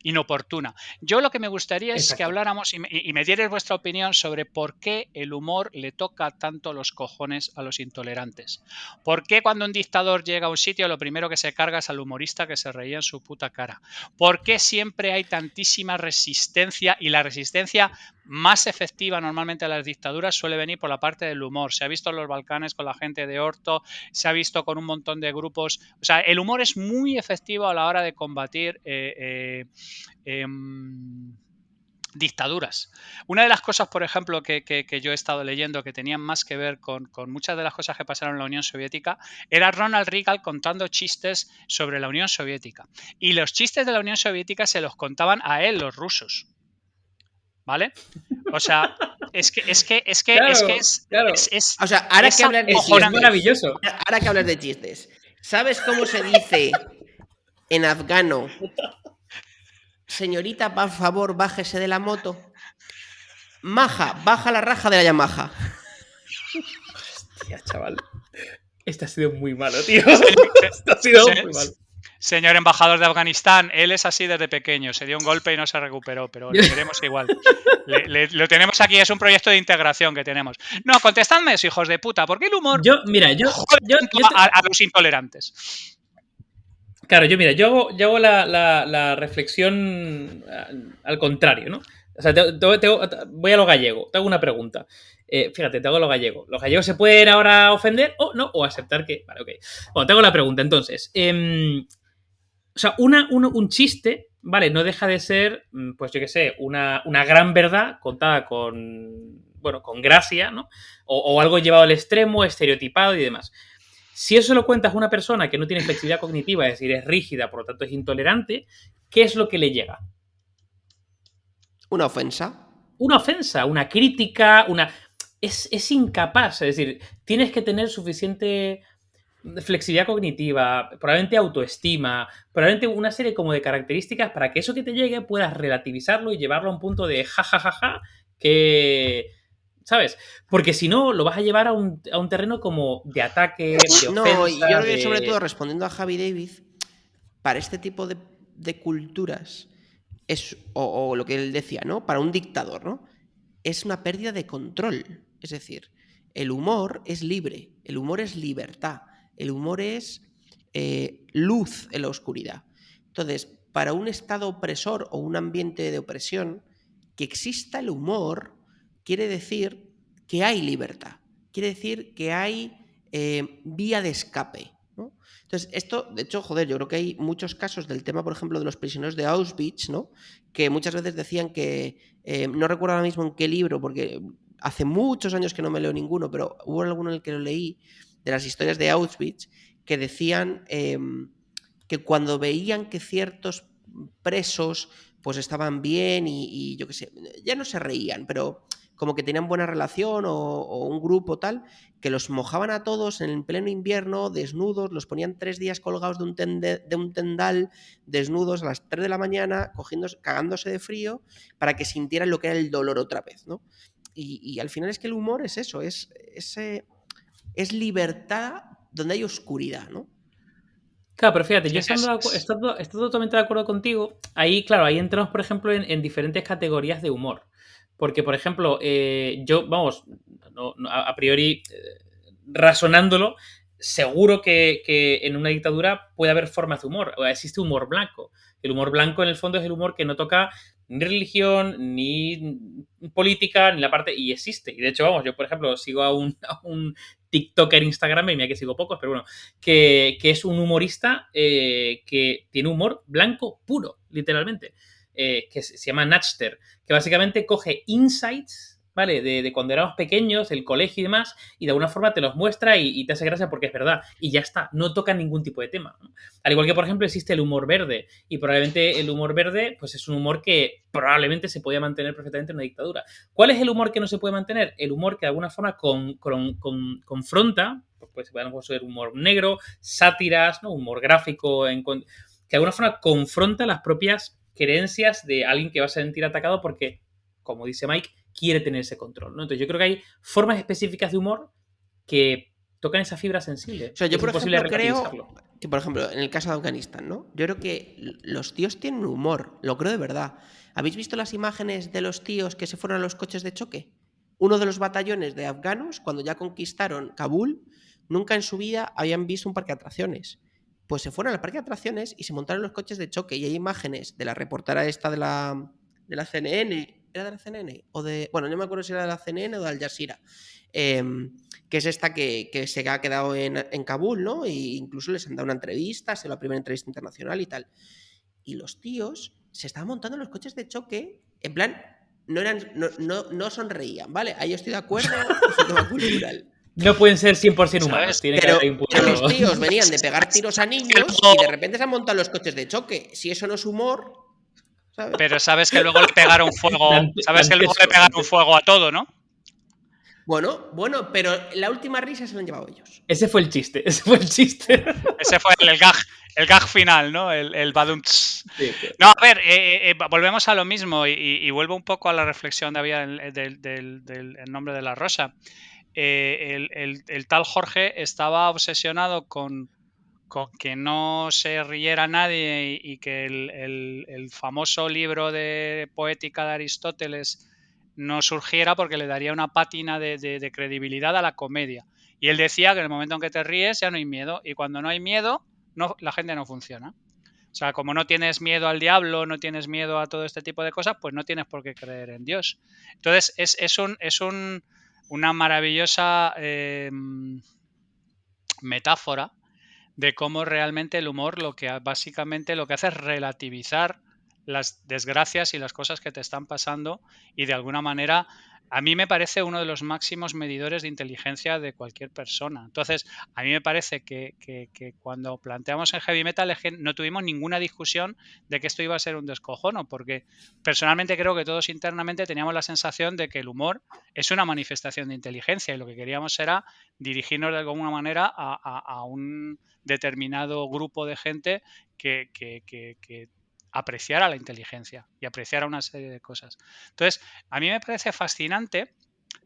inoportuna. Yo lo que me gustaría es que Exacto. habláramos y me dierais vuestra opinión sobre por qué el humor le toca tanto los cojones a los intolerantes. ¿Por qué cuando un dictador llega a un sitio lo primero que se carga es al humorista que se reía en su puta cara? ¿Por qué siempre hay tantísima resistencia y la resistencia más efectiva normalmente a las dictaduras suele venir por la parte del humor? Se ha visto en los Balcanes con la gente de Orto, se ha visto con un montón de grupos. O sea, el humor es muy efectivo a la hora de combatir dictaduras. Una de las cosas, por ejemplo, que yo he estado leyendo que tenían más que ver con muchas de las cosas que pasaron en la Unión Soviética era Ronald Reagan contando chistes sobre la Unión Soviética. Y los chistes de la Unión Soviética se los contaban a él los rusos. ¿Vale? O sea, Claro. O sea, ahora que hablar de Es chistes, maravilloso. ahora que hablar de chistes, ¿sabes cómo se dice en afgano? Señorita, por favor, bájese de la moto. Maja, baja la raja de la Yamaha. Hostia, chaval. Este ha sido muy malo, tío. Este ha sido muy malo. Señor embajador de Afganistán, él es así desde pequeño, se dio un golpe y no se recuperó, pero lo queremos igual. Lo tenemos aquí, es un proyecto de integración que tenemos. No, contestadme eso, hijos de puta, ¿por qué el humor a los intolerantes? Claro, yo hago la reflexión al contrario, ¿no? O sea, voy a lo gallego, te hago una pregunta. Fíjate, te hago lo gallego. ¿Los gallegos se pueden ahora ofender o no? O aceptar que... Vale, ok. Bueno, te hago la pregunta, entonces. O sea, un chiste, ¿vale? No deja de ser, pues yo qué sé, una gran verdad contada con gracia, ¿no? O algo llevado al extremo, estereotipado y demás. Si eso lo cuentas a una persona que no tiene flexibilidad cognitiva, es decir, es rígida, por lo tanto es intolerante, ¿qué es lo que le llega? Una ofensa. Una ofensa, una crítica, es incapaz, es decir, tienes que tener suficiente flexibilidad cognitiva, probablemente autoestima, probablemente una serie como de características para que eso que te llegue puedas relativizarlo y llevarlo a un punto de jajajaja que... ¿Sabes? Porque si no, lo vas a llevar a un terreno como de ataque, de ofensa... No, y yo creo que sobre todo, respondiendo a Javi David, para este tipo de culturas, o lo que él decía, ¿no? Para un dictador, ¿no? Es una pérdida de control. Es decir, el humor es libre, el humor es libertad, el humor es luz en la oscuridad. Entonces, para un estado opresor o un ambiente de opresión, que exista el humor quiere decir que hay libertad, quiere decir que hay vía de escape, ¿no? Entonces, esto, de hecho, joder, yo creo que hay muchos casos del tema, por ejemplo, de los prisioneros de Auschwitz, ¿no? Que muchas veces decían que, no recuerdo ahora mismo en qué libro, porque hace muchos años que no me leo ninguno, pero hubo alguno en el que lo leí, de las historias de Auschwitz, que decían que cuando veían que ciertos presos pues estaban bien y yo qué sé, ya no se reían, pero como que tenían buena relación o un grupo tal, que los mojaban a todos en pleno invierno, desnudos, los ponían 3 días colgados de un tendal, desnudos a las 3 de la mañana, cagándose de frío, para que sintieran lo que era el dolor otra vez, ¿no? Y al final es que el humor es eso, es libertad donde hay oscuridad, ¿no? Claro, pero fíjate, yo estoy totalmente de acuerdo contigo. Ahí, claro, ahí entramos, por ejemplo, en diferentes categorías de humor. Porque, por ejemplo, yo, vamos, a priori, razonándolo, seguro que en una dictadura puede haber formas de humor. O existe humor blanco. El humor blanco, en el fondo, es el humor que no toca ni religión, ni política, ni la parte... Y existe. Y de hecho, vamos, yo, por ejemplo, sigo a un TikToker, Instagram, y mira que sigo pocos, pero bueno, que es un humorista que tiene humor blanco puro, literalmente, que se llama Natchter, que básicamente coge insights, ¿vale? De cuando éramos pequeños, el colegio y demás, y de alguna forma te los muestra y te hace gracia porque es verdad. Y ya está, no toca ningún tipo de tema, ¿no? Al igual que, por ejemplo, existe el humor verde, y probablemente el humor verde, pues es un humor que probablemente se podía mantener perfectamente en una dictadura. ¿Cuál es el humor que no se puede mantener? El humor que de alguna forma confronta, pues podemos ser humor negro, sátiras, ¿no? Humor gráfico, que de alguna forma confronta las propias creencias de alguien que va a sentir atacado porque, como dice Mike, quiere tener ese control, ¿no? Entonces yo creo que hay formas específicas de humor que tocan esa fibra sensible. O sea, yo por ejemplo creo que, por ejemplo, en el caso de Afganistán, ¿no? Yo creo que los tíos tienen humor, lo creo de verdad. ¿Habéis visto las imágenes de los tíos que se fueron a los coches de choque? Uno de los batallones de afganos, cuando ya conquistaron Kabul, nunca en su vida habían visto un parque de atracciones. Pues se fueron al parque de atracciones y se montaron los coches de choque. Y hay imágenes de la reportera esta de la CNN. ¿Era de la CNN? Bueno, no me acuerdo si era de la CNN o de Al Jazeera. Que es esta que se ha quedado en Kabul, ¿no? E incluso les han dado una entrevista, ha sido la primera entrevista internacional y tal. Y los tíos se estaban montando en los coches de choque, en plan, no sonreían, ¿vale? Ahí estoy de acuerdo, es un tema cultural. No pueden ser 100% humanos. ¿Sabes? Tiene que Pero, haber un punto... pero los tíos venían de pegar tiros a niños y de repente se han montado los coches de choque. Si eso no es humor, ¿sabes? Pero sabes que luego le pegaron fuego. Sabes que luego le pegaron fuego a todo, ¿no? Bueno, pero la última risa se la han llevado ellos. Ese fue el chiste. Ese fue el gag final, ¿no? El badumts. Sí. No, a ver, volvemos a lo mismo y vuelvo un poco a la reflexión de había del nombre de la rosa. El tal Jorge estaba obsesionado con que no se riera nadie y que el famoso libro de poética de Aristóteles no surgiera porque le daría una pátina de credibilidad a la comedia. Y él decía que en el momento en que te ríes ya no hay miedo, y cuando no hay miedo, la gente no funciona. O sea, como no tienes miedo al diablo, no tienes miedo a todo este tipo de cosas, pues no tienes por qué creer en Dios. Entonces, es una maravillosa metáfora de cómo realmente el humor básicamente lo que hace es relativizar las desgracias y las cosas que te están pasando, y de alguna manera a mí me parece uno de los máximos medidores de inteligencia de cualquier persona. Entonces, a mí me parece que cuando planteamos en Heavy Metal no tuvimos ninguna discusión de que esto iba a ser un descojono, porque personalmente creo que todos internamente teníamos la sensación de que el humor es una manifestación de inteligencia, y lo que queríamos era dirigirnos de alguna manera a un determinado grupo de gente que apreciara la inteligencia y apreciara una serie de cosas. Entonces, a mí me parece fascinante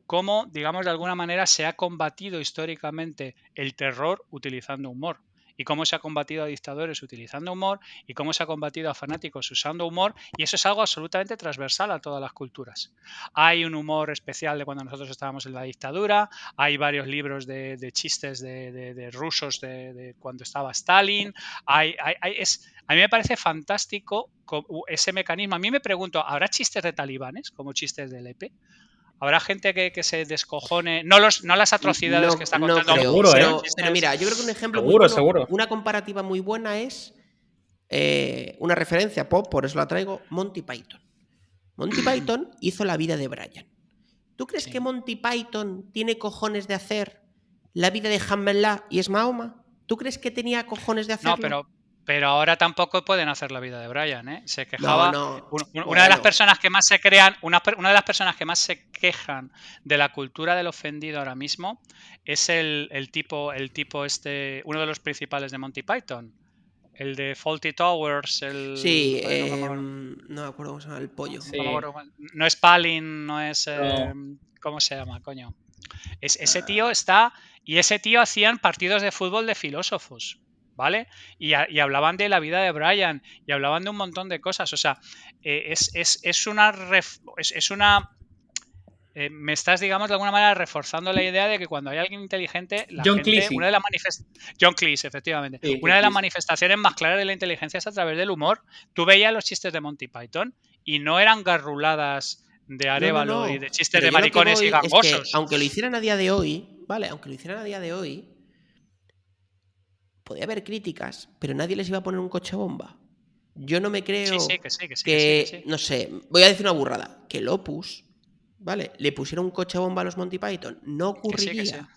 cómo, digamos, de alguna manera se ha combatido históricamente el terror utilizando humor, y cómo se ha combatido a dictadores utilizando humor, y cómo se ha combatido a fanáticos usando humor, y eso es algo absolutamente transversal a todas las culturas. Hay un humor especial de cuando nosotros estábamos en la dictadura, hay varios libros de chistes de rusos de cuando estaba Stalin, a mí me parece fantástico ese mecanismo. A mí me pregunto, ¿habrá chistes de talibanes como chistes del EP? ¿Habrá gente que se descojone? No las atrocidades que está contando. No creo, seguro, pero mira, yo creo que un ejemplo seguro, muy bueno, seguro. una comparativa muy buena es una referencia pop, por eso la traigo, Monty Python. Monty Python hizo La vida de Brian. ¿Tú crees que Monty Python tiene cojones de hacer La vida de Hamlet y es Mahoma? ¿Tú crees que tenía cojones de hacerlo? No, pero ahora tampoco pueden hacer La vida de Brian, ¿eh? Se quejaba. No. Una de las personas que más se crean, una de las personas que más se quejan de la cultura del ofendido ahora mismo es el tipo uno de los principales de Monty Python. El de Fawlty Towers, Sí, no me acuerdo cómo se llama, el pollo. Sí. No es Palin, no es... No. ¿Cómo se llama, coño? Ese tío está... Y ese tío hacían partidos de fútbol de filósofos, ¿vale? Y hablaban de la vida de Brian, y hablaban de un montón de cosas. O sea, es una... me estás, digamos, de alguna manera reforzando la idea de que cuando hay alguien inteligente, la John gente... Cleese. John Cleese, efectivamente. Sí, Una de las manifestaciones más claras de la inteligencia es a través del humor. Tú veías los chistes de Monty Python y no eran garruladas de Arévalo y de chistes pero de maricones y gangosos. Es que, aunque lo hicieran a día de hoy, ¿vale? Aunque lo hicieran a día de hoy, podía haber críticas, pero nadie les iba a poner un coche bomba. Yo no me creo que no sé, voy a decir una burrada, que el Opus, ¿vale? Le pusiera un coche bomba a los Monty Python, no ocurriría.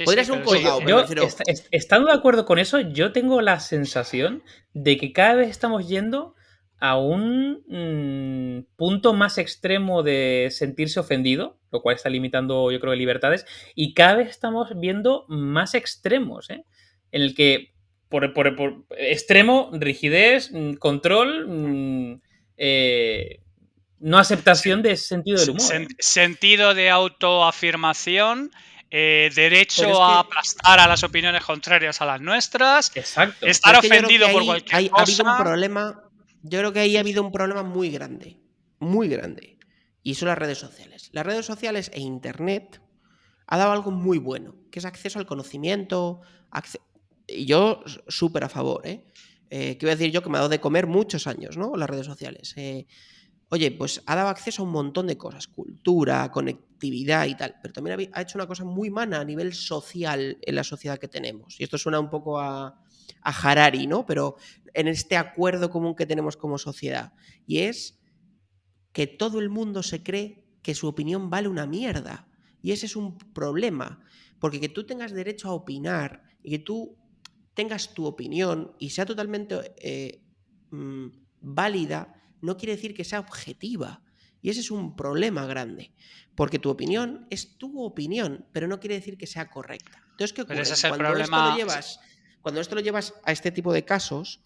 Podría ser un colgado, pero estando de acuerdo con eso, yo tengo la sensación de que cada vez estamos yendo a un punto más extremo de sentirse ofendido, lo cual está limitando, yo creo, libertades, y cada vez estamos viendo más extremos, ¿eh? En el que por extremo, rigidez, control, no aceptación de ese sentido del humor. Sentido de autoafirmación, derecho a aplastar a las opiniones contrarias a las nuestras. Exacto. Estar ofendido por cualquier cosa. Ha habido un problema. Yo creo que ahí ha habido un problema muy grande. Muy grande. Y son las redes sociales. Las redes sociales e Internet ha dado algo muy bueno, que es acceso al conocimiento. Y yo súper a favor, ¿eh? ¿Qué voy a decir yo? Que me ha dado de comer muchos años, ¿no? Las redes sociales. Oye, pues ha dado acceso a un montón de cosas, cultura, conectividad y tal, pero también ha hecho una cosa muy mala a nivel social en la sociedad que tenemos. Y esto suena un poco a Harari, ¿no? Pero en este acuerdo común que tenemos como sociedad. Y es que todo el mundo se cree que su opinión vale una mierda. Y ese es un problema, porque que tú tengas derecho a opinar y que tú tengas tu opinión y sea totalmente válida, no quiere decir que sea objetiva. Y ese es un problema grande, porque tu opinión es tu opinión, pero no quiere decir que sea correcta. Entonces, ¿qué ocurre? Pero ese es el Cuando problema. esto lo llevas a este tipo de casos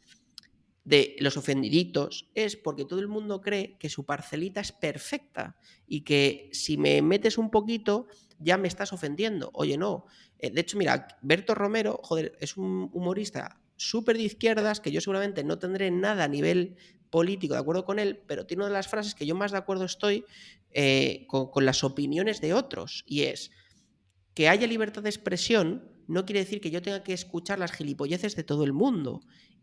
de los ofendiditos, es porque todo el mundo cree que su parcelita es perfecta y que si me metes un poquito ya me estás ofendiendo. Oye, no. De hecho, mira, Berto Romero, joder, es un humorista súper de izquierdas, que yo seguramente no tendré nada a nivel político de acuerdo con él, pero tiene una de las frases que yo más de acuerdo estoy con las opiniones de otros, y es que haya libertad de expresión no quiere decir que yo tenga que escuchar las gilipolleces de todo el mundo.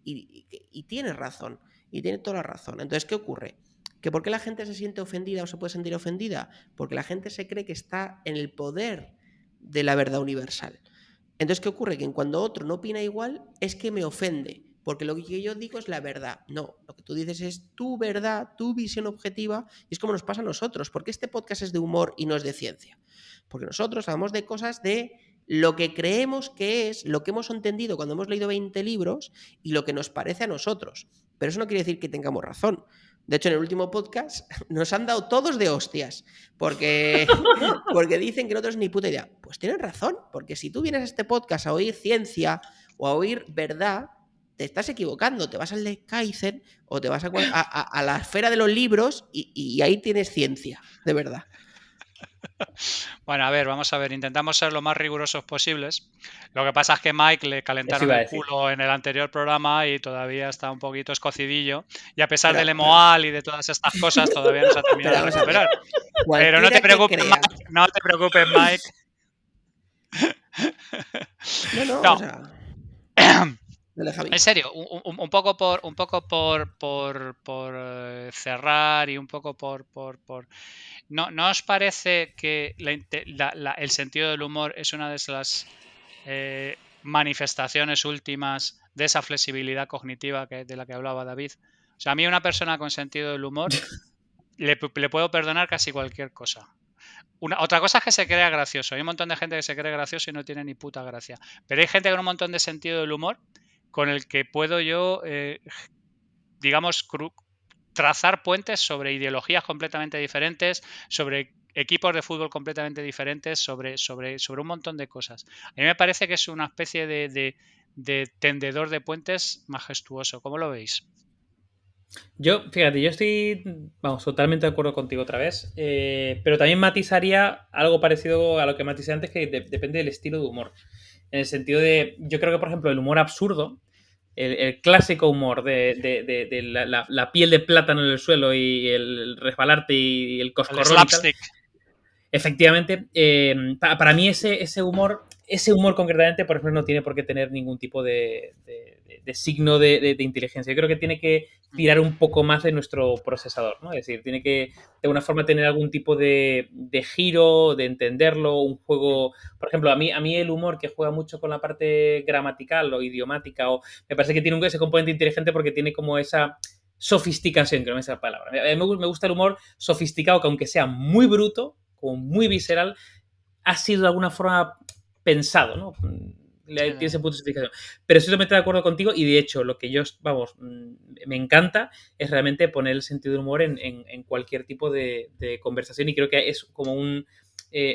Y tiene razón, y tiene toda la razón. Entonces, ¿qué ocurre? ¿Que por qué la gente se siente ofendida o se puede sentir ofendida? Porque la gente se cree que está en el poder de la verdad universal. Entonces, ¿qué ocurre? Que cuando otro no opina igual, es que me ofende, porque lo que yo digo es la verdad. No, lo que tú dices es tu verdad, tu visión objetiva, y es como nos pasa a nosotros. ¿Por qué este podcast es de humor y no es de ciencia? Porque nosotros hablamos de cosas de lo que creemos que es, lo que hemos entendido cuando hemos leído 20 libros y lo que nos parece a nosotros. Pero eso no quiere decir que tengamos razón. De hecho, en el último podcast nos han dado todos de hostias, porque dicen que no tenemos ni puta idea. Pues tienen razón, porque si tú vienes a este podcast a oír ciencia o a oír verdad, te estás equivocando. Te vas al de Kaizen o te vas a la esfera de los libros y ahí tienes ciencia, de verdad. Bueno, a ver, vamos a ver, intentamos ser lo más rigurosos posibles. Lo que pasa es que Mike le calentaron el culo en el anterior programa y todavía está un poquito escocidillo. Y a pesar del emoal y de todas estas cosas, todavía no se ha terminado de recuperar. Pero no te preocupes, Mike. No te preocupes, Mike. No. O sea... En serio, un poco por cerrar y un poco por ¿No os parece que el sentido del humor es una de las manifestaciones últimas de esa flexibilidad cognitiva de la que hablaba David? O sea, a mí una persona con sentido del humor le puedo perdonar casi cualquier cosa. Otra cosa es que se crea gracioso. Hay un montón de gente que se cree gracioso y no tiene ni puta gracia. Pero hay gente con un montón de sentido del humor con el que puedo yo, digamos, trazar puentes sobre ideologías completamente diferentes, sobre equipos de fútbol completamente diferentes, sobre un montón de cosas. A mí me parece que es una especie de tendedor de puentes majestuoso. ¿Cómo lo veis? Fíjate, yo estoy, vamos, totalmente de acuerdo contigo otra vez, pero también matizaría algo parecido a lo que matizé antes, que depende del estilo de humor. En el sentido de, yo creo que, por ejemplo, el humor absurdo, el clásico humor de la piel de plátano en el suelo y el resbalarte y el coscorrón. El slapstick. Efectivamente, para mí ese humor concretamente, por ejemplo, no tiene por qué tener ningún tipo de signo de inteligencia. Yo creo que tiene que tirar un poco más de nuestro procesador, ¿no? Es decir, tiene que de alguna forma tener algún tipo de giro, de entenderlo, un juego... Por ejemplo, a mí el humor que juega mucho con la parte gramatical o idiomática, me parece que tiene ese componente inteligente porque tiene como esa sofisticación, que no me sale la palabra. A mí me gusta el humor sofisticado, que aunque sea muy bruto, como muy visceral, ha sido de alguna forma pensado, ¿no? Tiene ese punto de sofisticación. Pero estoy totalmente de acuerdo contigo y de hecho lo que me encanta es realmente poner el sentido del humor en cualquier tipo de conversación y creo que es como un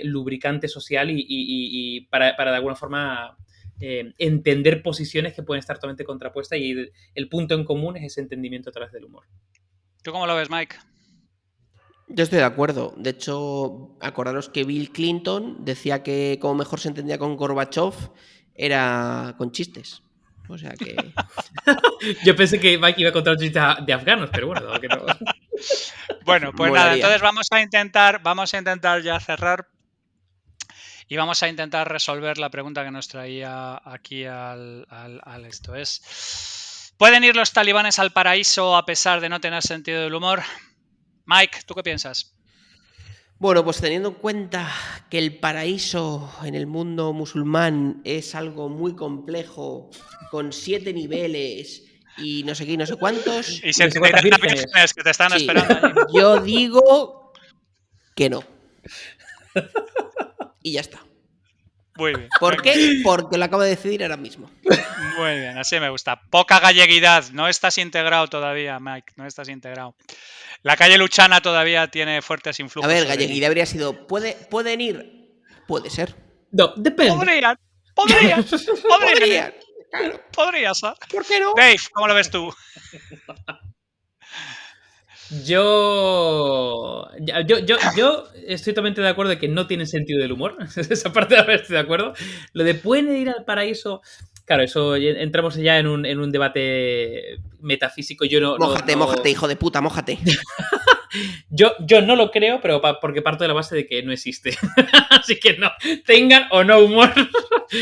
lubricante social y para de alguna forma entender posiciones que pueden estar totalmente contrapuestas y el punto en común es ese entendimiento a través del humor. ¿Tú cómo lo ves, Mike? Yo estoy de acuerdo. De hecho, acordaros que Bill Clinton decía que como mejor se entendía con Gorbachev era con chistes. O sea que... Yo pensé que Mike iba a contar chistes de afganos, pero bueno, que no. Bueno, pues nada, entonces vamos a intentar ya cerrar y vamos a intentar resolver la pregunta que nos traía aquí al esto. ¿Pueden ir los talibanes al paraíso a pesar de no tener sentido del humor? Mike, ¿tú qué piensas? Bueno, pues teniendo en cuenta que el paraíso en el mundo musulmán es algo muy complejo, con 7 niveles y no sé qué y no sé cuántos. Y 73 vírgenes que te están esperando allí. Yo digo que no. Y ya está. Muy bien. ¿Por qué? Porque lo acabo de decidir ahora mismo. Muy bien, así me gusta. Poca galleguidad. No estás integrado todavía, Mike. No estás integrado. La calle Luchana todavía tiene fuertes influjos. A ver, galleguidad habría sido... ¿Pueden ir? Puede ser. No, depende. Podrían. Claro. Podrías. ¿Por qué no? Dave, ¿cómo lo ves tú? Yo estoy totalmente de acuerdo de que no tiene sentido del humor. Esa parte de estoy de acuerdo. Lo de pueden ir al paraíso. Claro, eso entramos ya en un debate metafísico. Yo no. Mójate, hijo de puta, mójate. Yo no lo creo, pero porque parto de la base de que no existe. Así que no. Tengan o no humor.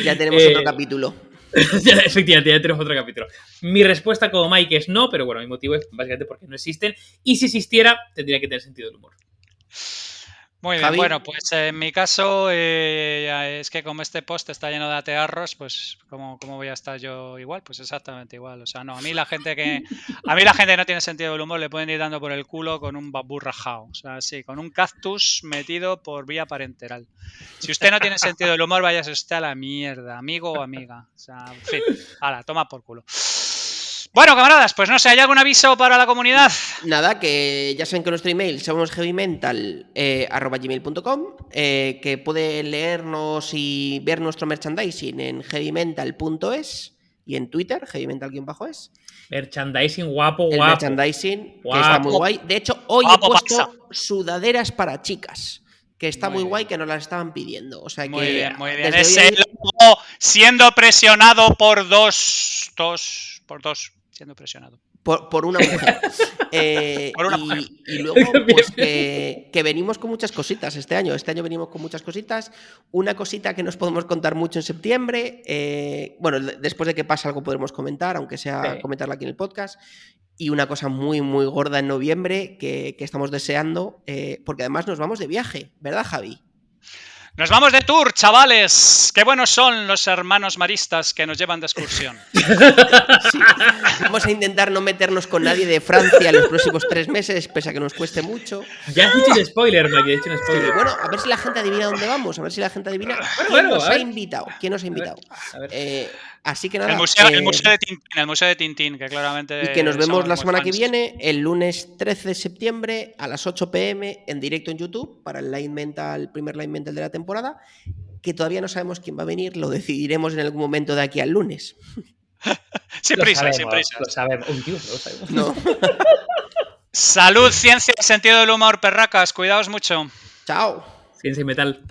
Ya tenemos otro capítulo. Efectivamente, ya tenemos otro capítulo. Mi respuesta como Mike es no, pero bueno, mi motivo es básicamente porque no existen. Y si existiera, tendría que tener sentido del humor. Muy bien, Javi. bueno, pues en mi caso es que como este post está lleno de atearros, pues ¿cómo voy a estar yo igual? Pues exactamente igual. O sea, no, a mí la gente que no tiene sentido del humor le pueden ir dando por el culo con un bambú rajado. O sea, sí, con un cactus metido por vía parenteral. Si usted no tiene sentido del humor, váyase usted a la mierda, amigo o amiga. O sea, en fin, ala, toma por culo. Bueno, camaradas, pues no sé, ¿hay algún aviso para la comunidad? Nada, que ya saben que nuestro email somos heavymental@gmail.com, que pueden leernos y ver nuestro merchandising en heavymental.es y en Twitter, heavymental_es. Merchandising guapo. El merchandising, guapo. que está muy guay. De hecho, hoy Guapo, he puesto pasa. sudaderas para chicas, que está muy Muy guay, bien. que nos las estaban pidiendo. O sea Muy que bien, muy bien. desde Ese hoy logo siendo presionado por dos, siendo presionado. por una mujer. Por una mujer. Y luego, pues que venimos con muchas cositas este año. Este año venimos con muchas cositas. Una cosita que nos podemos contar mucho en septiembre. Bueno, después de que pase algo podremos comentar, aunque sea comentarla aquí en el podcast. Y una cosa muy, muy gorda en noviembre que estamos deseando, porque además nos vamos de viaje, ¿verdad, Javi? Nos vamos de tour, chavales. Qué buenos son los hermanos maristas que nos llevan de excursión. Sí. Vamos a intentar no meternos con nadie de Francia los próximos 3 meses, pese a que nos cueste mucho. Ya has dicho un spoiler, Mike, he hecho un spoiler. Sí, bueno, a ver si la gente adivina dónde vamos, a ver si la gente adivina Bueno, nos ha invitado. ¿Quién nos ha invitado? A ver. Así que nada. El museo de Tintín, que claramente. Y que nos vemos la semana que viene, el lunes 13 de septiembre a las 8 p.m. en directo en YouTube para el primer Line Mental de la temporada, que todavía no sabemos quién va a venir, lo decidiremos en algún momento de aquí al lunes. Sin prisa. Lo sabemos. Uy, Dios, lo sabemos. No. Salud, ciencia y sentido del humor, perracas. Cuidaos mucho. Chao. Ciencia y metal.